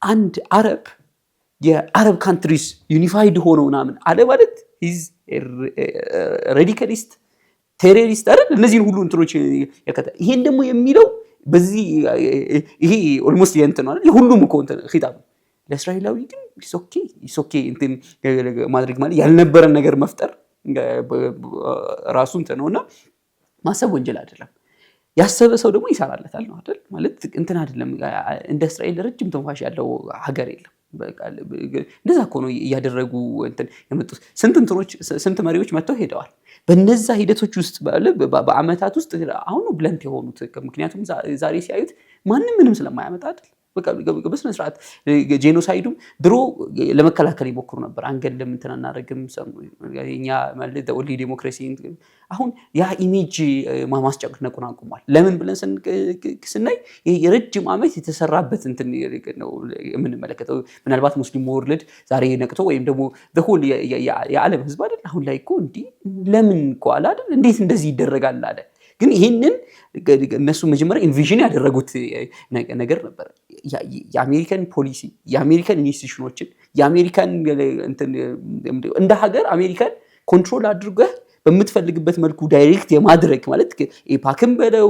Speaker 1: አንድ አረብ የአረብ ካንትሪስ ዩኒፋይድ ሆነው ምናምን አለ ማለት ኢዝ ራዲካሊስት ቴሮሪስት አይደል እነዚህን ሁሉ እንትሮች ይሄን ደግሞ የሚለው በዚህ ይሄ ኦልሞስት የእንትን አይደል የሁሉም እኮ እንትን ኺጣብ ለእስራኤላዊ ግን ኢስ ኦኬ እንትን ማድረግ ማለት ያልነበረን ነገር መፍጠር ራሱ እንትን ነውና ማሰብ ወንጀል አይደለም ያሰበ ሰው ደግሞ ይሰራለታል ነው አይደል ማለት እንትን አይደለም እንደ እስራኤል ረጅም ተንፋሽ ያለው ሀገር የለም በቃ እንደዛ እኮ ነው ያደረጉ እንትን የመጡት ስንት መሪዎች መጥተው ሄደዋል በነዛ ሂደቶች ውስጥ በአመታት ውስጥ አሁን ብለንት የሆኑት ምክንያቱም ዛሬ ሲያዩት ማንም ምንም ስለማያመጣ አይደል በቃ በስነ ስርዓት ጄኖሳይዱም ድሮ ለመከላከል ይሞክሩ ነበር አንገለም እንትን አናረግም እኛ ማለት ኦንሊ ዲሞክራሲ አሁን ያ ኢሜጅ ማስጨነቁን አቁሟል ለምን ብለን ስናይ የረጅም ዓመት የተሰራበት እንትን ነው የምንመለከተው ምናልባት ሙስሊም ወርልድ ዛሬ ነቅቶ ወይም ደግሞ በሁሉ የዓለም ህዝብ አይደል አሁን ላይ እኮ እንዴ ለምን እኮ አለ አይደል እንዴት እንደዚህ ይደረጋል አለ ግን ይሄንን እነሱ መጀመሪያ ኢንቪዥን ያደረጉት ነገር ነበር የአሜሪካን ፖሊሲ የአሜሪካን ኢንስቲትዩሽኖችን የአሜሪካን እንደ ሀገር አሜሪካን ኮንትሮል አድርገህ በምትፈልግበት መልኩ ዳይሬክት የማድረግ ማለት ኤፓክም በለው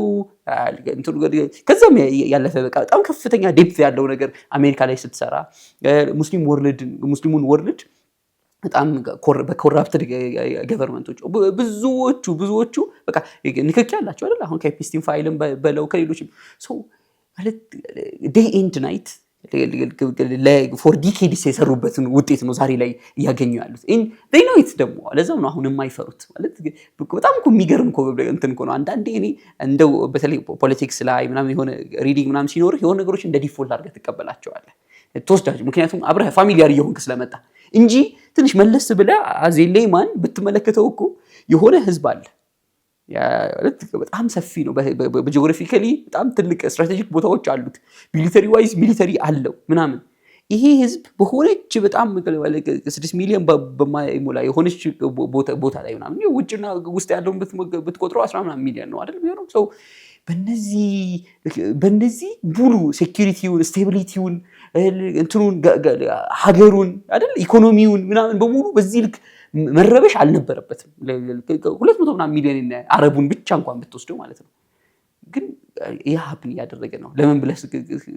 Speaker 1: ከዛም ያለፈ በቃ በጣም ከፍተኛ ዴፕት ያለው ነገር አሜሪካ ላይ ስትሰራ ሙስሊሙን ወርልድ በጣም በኮራፕትድ ገቨርንመንቶች ብዙዎቹ በቃ ንክኪ ያላቸው አይደል አሁን ከኤፕስቲን ፋይልም በለው ከሌሎችም ሶ ማለት ዴይ ኤንድ ናይት ፎር ዲኬድስ የሰሩበትን ውጤት ነው ዛሬ ላይ እያገኙ ያሉት they know it ደግሞ ለዛም ነው አሁን የማይፈሩት ማለት በጣም እኮ የሚገርም እኮ እንትን እኮ ነው አንዳንዴ እኔ እንደው በተለይ ፖለቲክስ ላይ ምናምን የሆነ ሪዲንግ ምናምን ሲኖር የሆነ ነገሮች እንደ ዲፎልት አድርገህ ትቀበላቸዋለህ ተወስዳቸው ምክንያቱም አብረህ ፋሚሊያር እየሆንክ ስለመጣ እንጂ ትንሽ መለስ ብለህ አዜሌማን ብትመለከተው እኮ የሆነ ህዝብ አለ በጣም ሰፊ ነው በጂኦግራፊካሊ በጣም ትልቅ ስትራቴጂክ ቦታዎች አሉት ሚሊተሪ ዋይዝ ሚሊተሪ አለው ምናምን ይሄ ህዝብ በሆነች በጣም 6 ሚሊዮን በማይሞላ የሆነች ቦታ ላይ ምናምን ውጭና ውስጥ ያለውን ብትቆጥረው 10 ሚሊዮን ነው አይደል የሚሆነው ሰው በእነዚህ ሙሉ ሴኩሪቲውን ስቴቢሊቲውን እንትኑን ሀገሩን አይደል ኢኮኖሚውን ምናምን በሙሉ በዚህ ልክ መረበሽ አልነበረበትም 200 ሚሊዮን አረቡን ብቻ እንኳን ብትወስደው ማለት ነው ግን ያ ሀፕን ያደረገ ነው ለምን ብለህ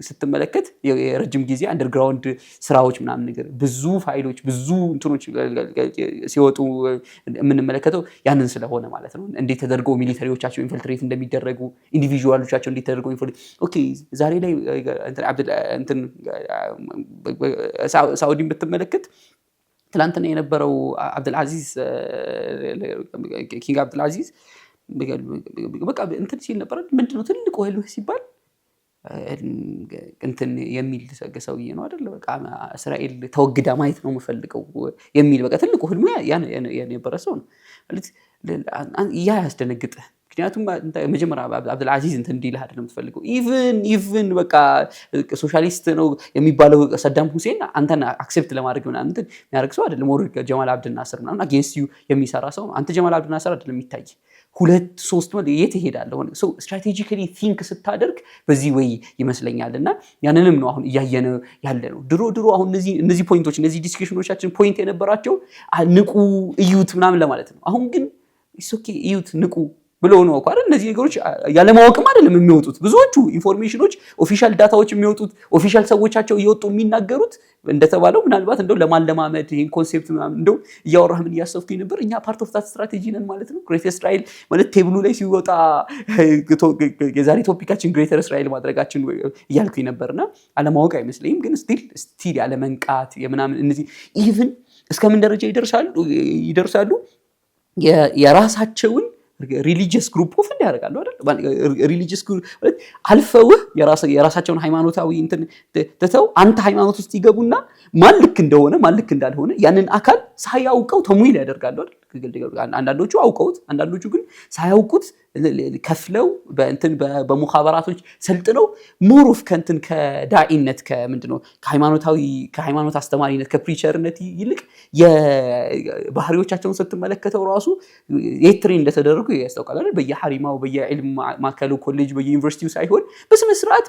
Speaker 1: ስትመለከት የረጅም ጊዜ አንደርግራውንድ ስራዎች ምናምን ነገር ብዙ ፋይሎች ብዙ እንትኖች ሲወጡ የምንመለከተው ያንን ስለሆነ ማለት ነው እንዴት ተደርገው ሚሊተሪዎቻቸው ኢንፊልትሬት እንደሚደረጉ ኢንዲቪጁዋሎቻቸው እንዴት ተደርገው ኦኬ ዛሬ ላይ እንትን ሳውዲን ብትመለከት ትላንትና የነበረው አብዱልአዚዝ ኪንግ አብዱልአዚዝ በቃ እንትን ሲል ነበር ምንድነው ትልቁ ህልም ሲባል እንትን የሚል ሰውዬ ነው አይደል በቃ እስራኤል ተወግዳ ማየት ነው የምፈልገው የሚል በቃ ትልቁ ህልም ያ የነበረ ሰው ነው ማለት ያ ያስደነግጥህ ምክንያቱም መጀመሪያ አብዱልዓዚዝ እንትን እንዲልህ አይደለም የምትፈልገው። ኢቭን በቃ ሶሻሊስት ነው የሚባለው ሰዳም ሁሴን አንተን አክሴፕት ለማድረግ ምናምን እንትን የሚያደርግ ሰው አይደለም። ወር ጀማል አብድልናስር ምናምን አጌንስት ዩ የሚሰራ ሰው አንተ ጀማል አብድልናስር አይደለም የሚታይ 2-3 ማለት የት እሄዳለሁ ሰው ስትራቴጂካሊ ቲንክ ስታደርግ በዚህ ወይ ይመስለኛል። እና ያንንም ነው አሁን እያየነ ያለ ነው። ድሮ አሁን እነዚህ ፖይንቶች እነዚህ ዲስከሽኖቻችን ፖይንት የነበራቸው ንቁ እዩት ምናምን ለማለት ነው። አሁን ግን ኦኬ እዩት ንቁ ብለው ነው አይደል? እነዚህ ነገሮች ያለማወቅም አይደለም የሚወጡት። ብዙዎቹ ኢንፎርሜሽኖች ኦፊሻል ዳታዎች የሚወጡት ኦፊሻል ሰዎቻቸው እየወጡ የሚናገሩት እንደተባለው ምናልባት እንደው ለማለማመድ ይሄን ኮንሴፕት ምናምን እንደው እያወራህ ምን እያሰብኩኝ ነበር እኛ ፓርት ኦፍ ዳት ስትራቴጂ ነን ማለት ነው። ግሬተር እስራኤል ማለት ቴብሉ ላይ ሲወጣ የዛሬ ቶፒካችን ግሬተር እስራኤል ማድረጋችን እያልኩኝ ነበርና አለማወቅ አይመስለኝም። ግን ስቲል ያለመንቃት የምናምን እነዚህ ኢቭን እስከምን ደረጃ ይደርሳሉ የራሳቸውን ሪሊጂየስ ግሩፕ ኦፍ እንዲያደርጋሉ አይደል? ሪሊጂየስ ግሩፕ አልፈውህ የራሳቸውን ሃይማኖታዊ እንትን ተተው አንተ ሃይማኖት ውስጥ ይገቡና ማን ልክ እንደሆነ ማን ልክ እንዳልሆነ ያንን አካል ሳያውቀው ተሙይል ያደርጋሉ አይደል? አንዳንዶቹ አውቀውት አንዳንዶቹ ግን ሳያውቁት ከፍለው በእንትን በሙኻበራቶች ሰልጥነው ሞሮፍ ከእንትን ከዳኢነት ከምንድነው ከሃይማኖት አስተማሪነት ከፕሪቸርነት ይልቅ የባህሪዎቻቸውን ስትመለከተው ራሱ የትሬ እንደተደረጉ ያስታውቃል። በየሐሪማው በየዕልም ማዕከሉ ኮሌጅ በየዩኒቨርሲቲው ሳይሆን በስነ ስርዓት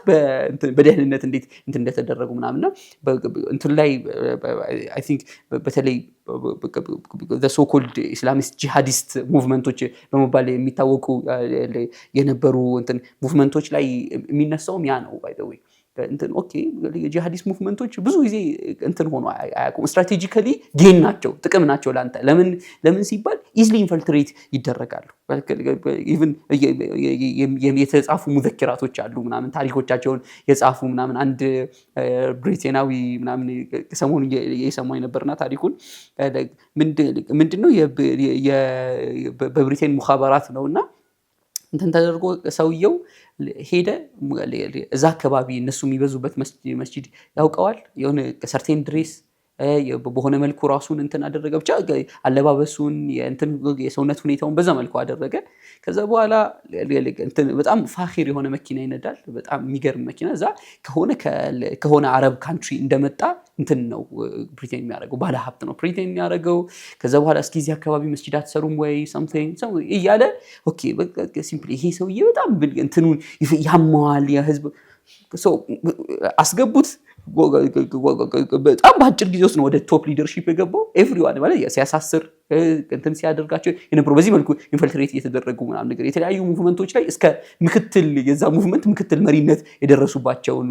Speaker 1: በደህንነት እንዴት እንትን እንደተደረጉ ምናምንና እንትን ላይ አይ ቲንክ በተለይ the so called ኢስላሚስት ጂሃዲስት ሙቭመንቶች በመባል የሚታወቁ የነበሩ እንትን ሙቭመንቶች ላይ የሚነሳውም ያ ነው። ባይ ዘ ዌይ እንትን ኦኬ የጂሃዲስት ሙቭመንቶች ብዙ ጊዜ እንትን ሆኖ አያውቁም። ስትራቴጂካሊ ጌን ናቸው፣ ጥቅም ናቸው ለአንተ። ለምን ሲባል ኢዝሊ ኢንፈልትሬት ይደረጋሉ። ኢቭን የተጻፉ ሙዘኪራቶች አሉ ምናምን ታሪኮቻቸውን የጻፉ ምናምን አንድ ብሪቴናዊ ምናምን ሰሞኑን የሰማኝ ነበርና ታሪኩን ምንድነው በብሪቴን ሙኻበራት ነውና እንትን ተደርጎ ሰውየው ሄደ እዛ አካባቢ እነሱ የሚበዙበት መስጂድ ያውቀዋል። የሆነ ሰርቴን ድሬስ በሆነ መልኩ ራሱን እንትን አደረገ። ብቻ አለባበሱን እንትን የሰውነት ሁኔታውን በዛ መልኩ አደረገ። ከዛ በኋላ እንትን በጣም ፋኺር የሆነ መኪና ይነዳል። በጣም የሚገርም መኪና እዛ ከሆነ አረብ ካንትሪ እንደመጣ እንትን ነው ፕሪቴን የሚያደርገው፣ ባለ ሀብት ነው ፕሪቴን የሚያደርገው። ከዛ በኋላ እስኪ እዚህ አካባቢ መስጂድ አትሰሩም ወይ something እያለ ኦኬ በቃ ሲምፕሊ ይሄ ሰውዬ በጣም እንትኑን ያማዋል የህዝብ ሰው አስገቡት። በጣም በአጭር ጊዜ ውስጥ ነው ወደ ቶፕ ሊደርሺፕ የገባው። ኤቭሪዋን ማለት ሲያሳስር እንትን ሲያደርጋቸው የነበረው በዚህ መልኩ ኢንፈልትሬት እየተደረጉ ምናምን ነገር የተለያዩ ሙቭመንቶች ላይ እስከ ምክትል የዛ ሙቭመንት ምክትል መሪነት የደረሱባቸውን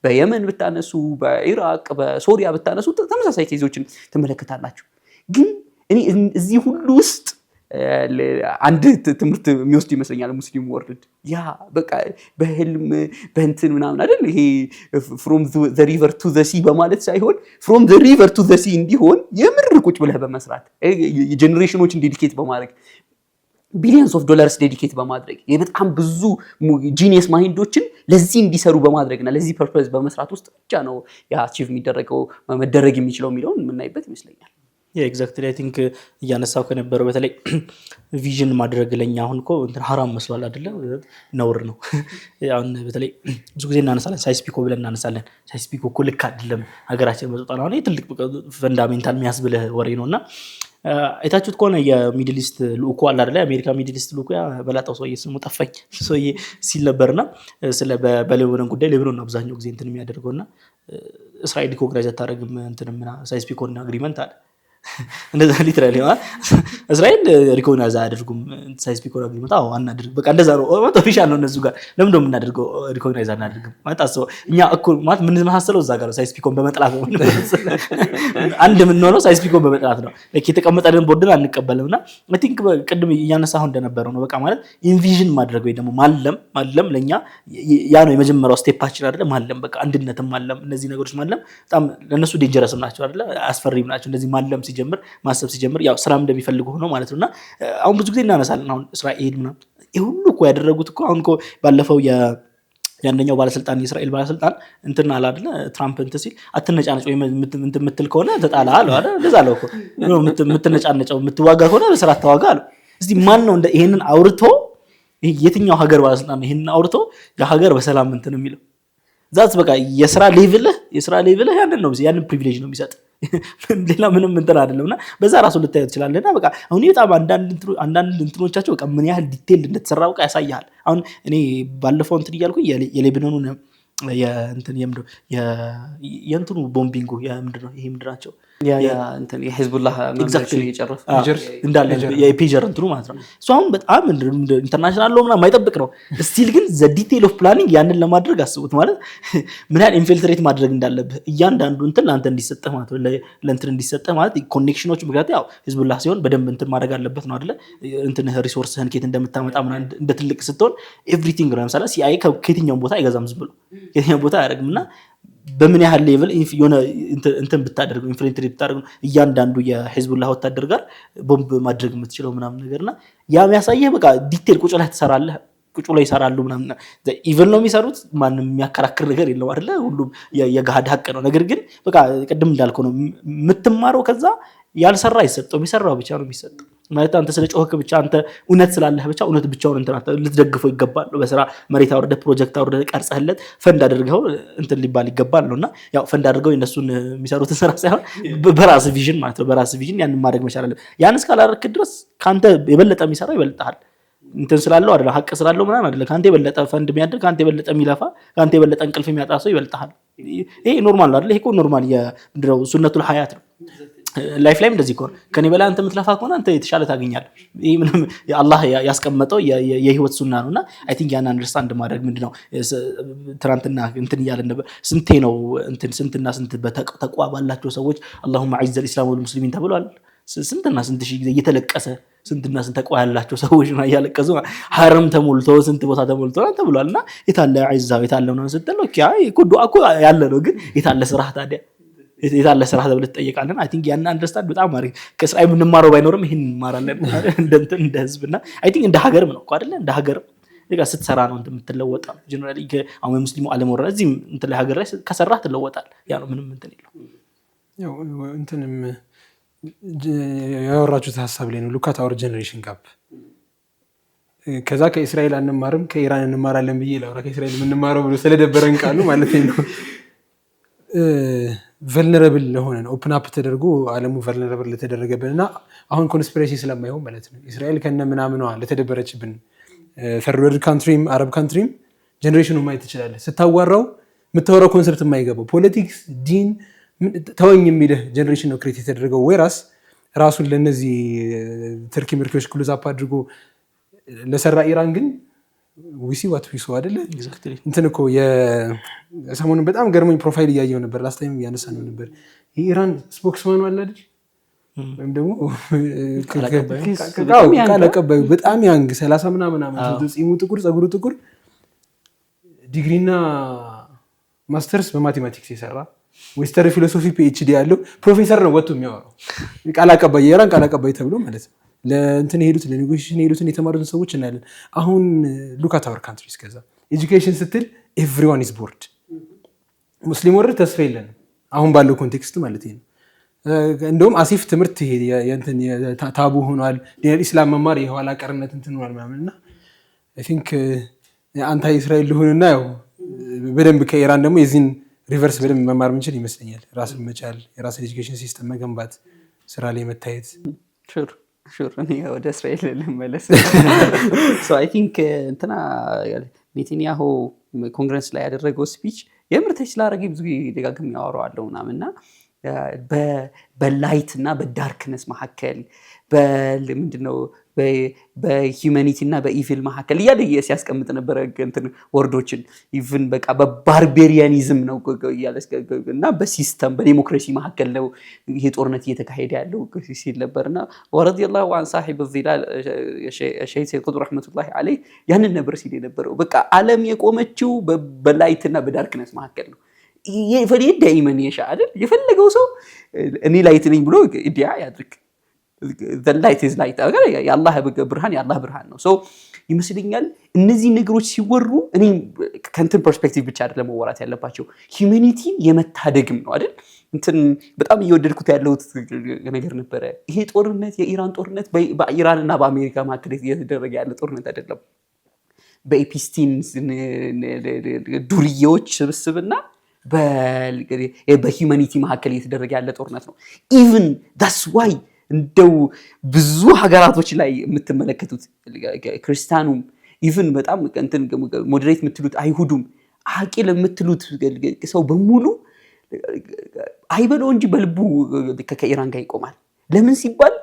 Speaker 1: በየመን ብታነሱ፣ በኢራቅ በሶሪያ ብታነሱ ተመሳሳይ ኬዞችን ትመለከታላችሁ። ግን እኔ እዚህ ሁሉ ውስጥ አንድ ትምህርት የሚወስድ ይመስለኛል ሙስሊም ወርልድ ያ በቃ በህልም በእንትን ምናምን አይደል ይሄ from the river to the sea በማለት ሳይሆን from the river to the sea እንዲሆን የምር ቁጭ ብለህ በመስራት ጄኔሬሽኖችን ዴዲኬት በማድረግ ቢሊየንስ ኦፍ ዶላርስ ዴዲኬት በማድረግ በጣም ብዙ ጂኒየስ ማይንዶችን ለዚህ እንዲሰሩ በማድረግና ለዚህ ፐርፐዝ በመስራት ውስጥ ብቻ ነው ያ አቺቭ የሚደረገው መደረግ የሚችለው የሚለውን የምናይበት ይመስለኛል።
Speaker 2: ኤግዛክትሊ አይ ቲንክ እያነሳው ከነበረው በተለይ ቪዥን ማድረግ ለኛ አሁን እኮ እንትን ሐራም መስሏል አይደለ? ነውር ነው። አሁን በተለይ ብዙ ጊዜ እናነሳለን ሳይስፒኮ ብለን እናነሳለን። ሳይስፒኮ እኮ ልክ አይደለም ሀገራችን በጣም አሁን ትልቅ ፈንዳሜንታል የሚያስብልህ ወሬ ነውና አይታችሁት ከሆነ የሚድል ኢስት ልኡኩ አለ አይደለ? አሜሪካ ሚድል ኢስት ልኡኩ ያ በላጣው ሰውዬ ስሙ ጠፋኝ ሰውዬ ሲል ነበርና ስለ በሌባኖን ጉዳይ ሌባኖን አብዛኛው ጊዜ እንትን የሚያደርገውና እስራኤል ሪኮግናይዝ አታደርግም እንትን ሳይስፒኮን አግሪመንት አለ እንደዛ ሊትራሊ እስራኤል ሪኮግናይዝ አያደርጉም ሳይስፒኮን አግሪመንት። አዎ አናደርግ በቃ እንደዛ ነው ማለት ኦፊሻል ነው። እነሱ ጋር ለምን ነው የምናደርገው? ሪኮግናይዝ አናደርግም ማለት አስበው እኛ እኮ ማለት ምን መሐሰለው እዛ ጋር ሳይስፒኮን በመጥላት ነው አንድ ምን ነው ሳይስፒኮን በመጥላት ነው ለኪ የተቀመጠልን ቦርድን አንቀበልምና አይ ቲንክ ቅድም እያነሳሁ እንደነበረው ነው። በቃ ማለት ኢንቪዥን ማድረግ ወይ ደግሞ ማለም ለኛ ያ ነው የመጀመሪያው ስቴፓችን አይደለ? ማለም በቃ አንድነትም ማለም እነዚህ ነገሮች ማለም በጣም ለነሱ ዴንጀረስም ናቸው አይደለ? አስፈሪም ናቸው። እንደዚህ ማለም ሲጀምር ማሰብ ሲጀምር ያው ስራም እንደሚፈልጉ ሆኖ ማለት ነውና አሁን ብዙ ጊዜ እናነሳለን አሁን እስራኤል ምናምን ይሄ ሁሉ እኮ ያደረጉት እኮ አሁን እኮ ባለፈው የአንደኛው ባለስልጣን የእስራኤል ባለስልጣን እንትን አለ አይደለ? ትራምፕ እንትን ሲል አትነጫነጭ ወይ የምትል ከሆነ ተጣላ አለ አይደል? እንደዛ አለው እኮ የምትነጫነጨው የምትዋጋ ከሆነ በስራ ተዋጋ አለ። እስቲ ማን ነው ይሄንን አውርቶ የትኛው ሀገር ባለስልጣን ይሄን አውርቶ የሀገር በሰላም እንትን የሚለው ዛት በቃ የስራ ሌቭልህ ያንን ፕሪቪሌጅ ነው የሚሰጥ ሌላ ምንም እንትን አይደለምና በዛ ራሱ ልታዩ ትችላለና በቃ አሁን በጣም አንዳንድ እንትኖቻቸው በቃ ምን ያህል ዲቴል እንደተሰራ በቃ ያሳያል። አሁን እኔ ባለፈው እንትን እያልኩኝ የሌባኖኑን የእንትኑ ቦምቢንጉ ምንድነው ይሄ ምንድናቸው
Speaker 1: የሂዝቡላህ መንገዶችን እየጨረሱ
Speaker 2: እንዳለ የፔጀር እንትኑ ማለት ነው። እሱ አሁን በጣም ኢንተርናሽናል ሎ ምናምን የማይጠብቅ ነው። ስቲል ግን ዘ ዲቴል ኦፍ ፕላኒንግ ያንን ለማድረግ አስቡት ማለት ምን ያህል ኢንፊልትሬት ማድረግ እንዳለብህ እያንዳንዱ እንትን ለአንተ እንዲሰጠህ ማለት ነው ለእንትን እንዲሰጠህ ማለት ኮኔክሽኖች ምክንያት ያው ሂዝቡላህ ሲሆን በደንብ እንትን ማድረግ አለበት ነው አይደለ እንትን ሪሶርስህን ኬት እንደምታመጣ ምናምን እንደ ትልቅ ስትሆን ኤቭሪቲንግ ነው። ለምሳሌ ሲአይኤ ከየትኛውም ቦታ አይገዛም ዝም ብሎ ከየትኛውም ቦታ አያደርግምና በምን ያህል ሌቭል የሆነ እንትን ብታደርገው ኢንፍሉዌንስ ብታደርገው እያንዳንዱ የሂዝቡላህ ወታደር ጋር ቦምብ ማድረግ የምትችለው ምናምን ነገርና ያ የሚያሳየህ በቃ ዲቴል ቁጭ ላይ ትሰራለህ ቁጭ ላይ ይሰራሉ ምናምን ኢቨን ነው የሚሰሩት ማንም የሚያከራክር ነገር የለም አይደለ ሁሉም የጋሃድ ሀቅ ነው። ነገር ግን በቃ ቅድም እንዳልከው ነው የምትማረው ከዛ ያልሰራ አይሰጠው የሚሰራው ብቻ ነው የሚሰጠው ማለት አንተ ስለ ጮህክ ብቻ አንተ እውነት ስላለህ ብቻ እውነት ብቻውን እንትን ልትደግፈው ይገባል። በስራ መሬት አውርደ ፕሮጀክት አውርደ ቀርጸህለት ፈንድ አድርገው እንትን ሊባል ይገባል ነውና ያው ፈንድ አድርገው እነሱን የሚሰሩት ስራ ሳይሆን በራስ ቪዥን ማለት ነው። በራስ ቪዥን ያንን ማድረግ መቻል አለበት። ያን እስካላደረክ ድረስ ካንተ የበለጠ የሚሰራው ይበልጣል እንትን ስላለው አይደለ ሀቅ ስላለው ምናምን አይደለ ካንተ የበለጠ ፈንድ የሚያደርግ ካንተ የበለጠ የሚለፋ ካንተ የበለጠ እንቅልፍ የሚያጣ ሰው ይበልጣል። ይሄ ኖርማል አይደለ? ይሄ እኮ ኖርማል የምንድነው ሱነቱል ሐያት ነው። ላይፍ ላይም እንደዚህ ከሆነ ከኔ በላይ አንተ የምትለፋ ከሆነ አንተ የተሻለ ታገኛለህ። ይሄ ምንም አላህ ያስቀመጠው የህይወት ሱና ነውና አይ ቲንክ ያን አንደርስታንድ ማድረግ ምንድነው ትናንትና እንትን እያለ ነበር ስንቴ ነው እንትን ስንትና ስንት በተቋ ባላቸው ሰዎች اللهم اعز الاسلام والمسلمين ተብሏል። ስንትና ስንት ሺህ ጊዜ እየተለቀሰ ስንትና ስንት ተቋ ያላቸው ሰዎች ነው ያለቀሱ ሐረም ተሞልቶ ስንት ቦታ ተሞልቶ ተብሏልና የታለ አይዛው የታለ ነው ስትለው አይ ዱዓ እኮ ያለ ነው ግን የታለ ስራህ ታዲያ የታለ ስራህ ተብለ ተጠይቃለን። አይ ቲንክ ያን አንደርስታንድ በጣም ማሪ ከእስራኤል ምንማረው ባይኖርም ይሄን እንማራለን እንደ ህዝብና አይ ቲንክ እንደ ሀገርም ነው አይደለ እንደ ሀገርም ለጋ ስትሰራ ነው የምትለወጣው። ጀነራሊ አሁን ሙስሊሙ ዓለም ወራ እዚህ እንትን ላይ ሀገር ላይ ከሰራህ ትለወጣል። ያ ነው ምንም እንትን የለው።
Speaker 3: ያው እንትንም ያወራችሁት ሐሳብ ላይ ነው ሉክ አት አወር ጀነሬሽን ጋፕ ከዛ ከእስራኤል አንማርም ከኢራን እንማራለን ብዬ ላውራ ከእስራኤል የምንማረው ብሎ ስለደበረን ቃሉ ማለት ነው ቨልነራብል ለሆነ ነው ኦፕን አፕ ተደርጎ ዓለሙ ቨልነራብል ለተደረገብንና አሁን ኮንስፒሬሲ ስለማይሆን ማለት ነው እስራኤል ከነ ምናምኗ ለተደበረችብን ተርድ ወርልድ ካንትሪም አረብ ካንትሪም ጀነሬሽኑ ማየት ትችላለህ። ስታዋራው የምታወራው ኮንሰፕት የማይገባው ፖለቲክስ ዲን ተወኝ የሚልህ ጀነሬሽን ነው ክሬት የተደረገው። ወይራስ ራሱን ለነዚህ ተርኪ ምርኪዎች ክሉዝ አፕ አድርጎ ለሰራ ኢራን ግን ዊሲ ዋት ዊሶ አይደለ ኤግዛክትሊ እንትን እኮ የሰሞኑን በጣም ገርሞኝ ፕሮፋይል እያየው ነበር ላስት ታይም ያነሳነው ነበር የኢራን ስፖክስማን አለ አይደል ወይም ደግሞ ቃል አቀባዩ በጣም ያንግ 30 ምናምን ዓመት ጺሙ ጥቁር ጸጉሩ ጥቁር ዲግሪና ማስተርስ በማቴማቲክስ የሰራ ዌስተርን ፊሎሶፊ ፒኤችዲ ያለው ፕሮፌሰር ነው ወጥቶ የሚያወራው ቃል አቀባይ የኢራን ቃል አቀባይ ተብሎ ማለት ነው። ለእንትን ሄዱት ለኔጎሽዬሽን ሄዱትን የተማሩትን ሰዎች እናያለን። አሁን ሉክ አት አወር ካንትሪስ ከዛ ኤጁኬሽን ስትል ኤቭሪዋን ኢዝ ቦርድ ሙስሊም ወርድ ተስፋ የለንም አሁን ባለው ኮንቴክስት ማለት ነው። እንደውም አሲፍ ትምህርት ይሄ የእንትን ታቡ ሆኗል። ዲን ኢስላም መማር የኋላ ቀርነት እንትን ሆኗል ምናምንና አይ ቲንክ አንታይ እስራኤል ልሁንና ያው በደንብ ከኢራን ደግሞ የዚህን ሪቨርስ በደንብ መማር ምንችል ይመስለኛል። ራስን መቻል የራስን ኤጁኬሽን ሲስተም መገንባት ስራ ላይ መታየት
Speaker 1: ሹር እኔ ወደ እስራኤል ልመለስ። አይ ቲንክ እንትና ኔታንያሁ ኮንግረስ ላይ ያደረገው ስፒች የምርተች ስላደረገ ብዙ ደጋግም ያወራዋለሁ ምናምንና በላይት እና በዳርክነስ መካከል ምንድነው በሂዩማኒቲ እና በኢቪል መካከል እያለ ሲያስቀምጥ ነበረ እንትን ወርዶችን ኢቭን በቃ በባርቤሪያኒዝም ነው እና በሲስተም በዲሞክራሲ መካከል ነው ይሄ ጦርነት እየተካሄደ ያለው ሲል ነበርና ወረዲየላሁ ዐን ሳሒብ الظلال ሸይኽ ሰይድ ቁጥብ ረህመቱላሂ ዐለይህ ያንን ነበር ሲል የነበረው። በቃ ዓለም የቆመችው በላይት እና በዳርክነስ መካከል ነው። የፈለገ ዳይመን ይሻል የፈለገው ሰው እኔ ላይት ነኝ ብሎ ኢዲያ ያድርግ the light is light ያላህ ብርሃን ያላህ ብርሃን ነው። ሶ ይመስልኛል እነዚህ ነገሮች ሲወሩ እኔ ከንትን ፐርስፔክቲቭ ብቻ አይደለም መወራት ያለባቸው ሂዩማኒቲን የመታደግም ነው አይደል። እንትን በጣም እየወደድኩት ያለው ነገር ነበረ። ይሄ ጦርነት የኢራን ጦርነት በኢራን እና በአሜሪካ መካከል እየተደረገ ያለ ጦርነት አይደለም። በኤፒስቲን ዱርዬዎች ስብስብና በሂዩማኒቲ መካከል እየተደረገ ያለ ጦርነት ነው። ኢቭን ዳስ ዋይ እንደው ብዙ ሀገራቶች ላይ የምትመለከቱት ክርስቲያኑም ኢቭን በጣም እንትን ሞዴሬት የምትሉት አይሁዱም አቂል የምትሉት ሰው በሙሉ አይበለው እንጂ በልቡ ከኢራን ጋር ይቆማል። ለምን ሲባል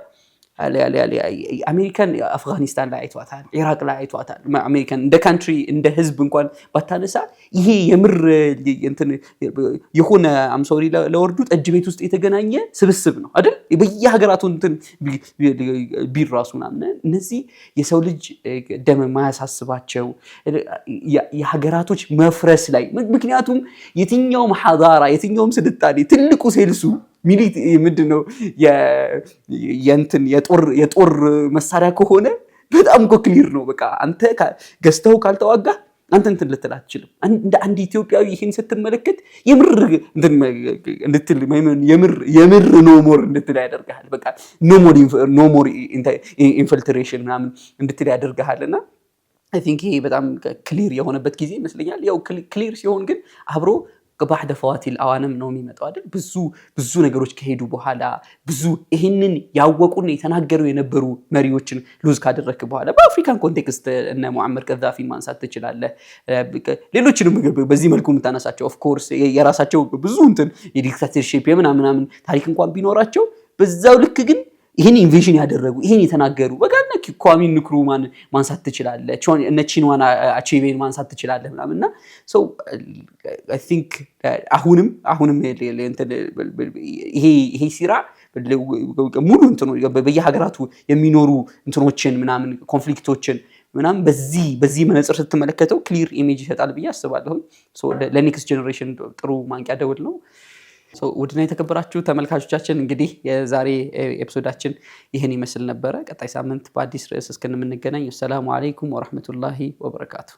Speaker 1: አሜሪካን አፍጋኒስታን ላይ አይቷታል፣ ኢራቅ ላይ አይቷታል። አሜሪካን እንደ ካንትሪ እንደ ህዝብ እንኳን ባታነሳ ይሄ የምር እንትን የሆነ አምሶሪ ለወርዱ ጠጅ ቤት ውስጥ የተገናኘ ስብስብ ነው አይደል? በየሀገራቱ እንትን ቢራሱና እነዚህ የሰው ልጅ ደም ማያሳስባቸው የሀገራቶች መፍረስ ላይ ምክንያቱም የትኛውም ሐዳራ የትኛውም ስልጣኔ ትልቁ ሴልሱ ሚሊት ምንድነው የጦር መሳሪያ ከሆነ በጣም ክሊር ነው። በቃ አንተ ገዝተው ካልተዋጋ አንተ እንትን ልትል አትችልም። እንደ አንድ ኢትዮጵያዊ ይሄን ስትመለከት የምር ኖሞር እንድትል ያደርጋል። በቃ ኖሞር ኢንፊልትሬሽን ምናምን እንድትል ያደርጋልና አይ ቲንክ ይሄ በጣም ክሊር የሆነበት ጊዜ ይመስለኛል። ያው ክሊር ሲሆን ግን አብሮ ከባህደ ፈዋቲል አዋንም ነው የሚመጣው አይደል? ብዙ ነገሮች ከሄዱ በኋላ ብዙ ይሄንን ያወቁና የተናገሩ የነበሩ መሪዎችን ሉዝ ካደረክ በኋላ በአፍሪካን ኮንቴክስት እነ ሙአመር ቀዛፊን ማንሳት ትችላለህ። ሌሎችንም በዚህ መልኩ የምታነሳቸው ኦፍ ኮርስ የራሳቸው ብዙ እንትን የዲክታተርሺፕ የምናምን ታሪክ እንኳን ቢኖራቸው በዛው ልክ ግን ይሄን ኢንቬዥን ያደረጉ ይሄን የተናገሩ በጋና ኳሚ ንክሩማን ማንሳት ትችላለህ። እነ ቺንዋን አቺቬን ማንሳት ትችላለህ ምናምንና ሶ አይ ቲንክ አሁንም ይሄ ሲራ ሙሉ እንትኑ በየሀገራቱ የሚኖሩ እንትኖችን ምናምን ኮንፍሊክቶችን ምናምን በዚህ መነጽር ስትመለከተው ክሊር ኢሜጅ ይሰጣል ብዬ አስባለሁ። ሶ ለኔክስት ጄነሬሽን ጥሩ ማንቂያ ደወል ነው። ውድና የተከበራችሁ ተመልካቾቻችን እንግዲህ የዛሬ ኤፒሶዳችን ይህን ይመስል ነበረ። ቀጣይ ሳምንት በአዲስ ርዕስ እስከምንገናኝ ሰላሙ አለይኩም ወራህመቱላሂ ወበረካቱ።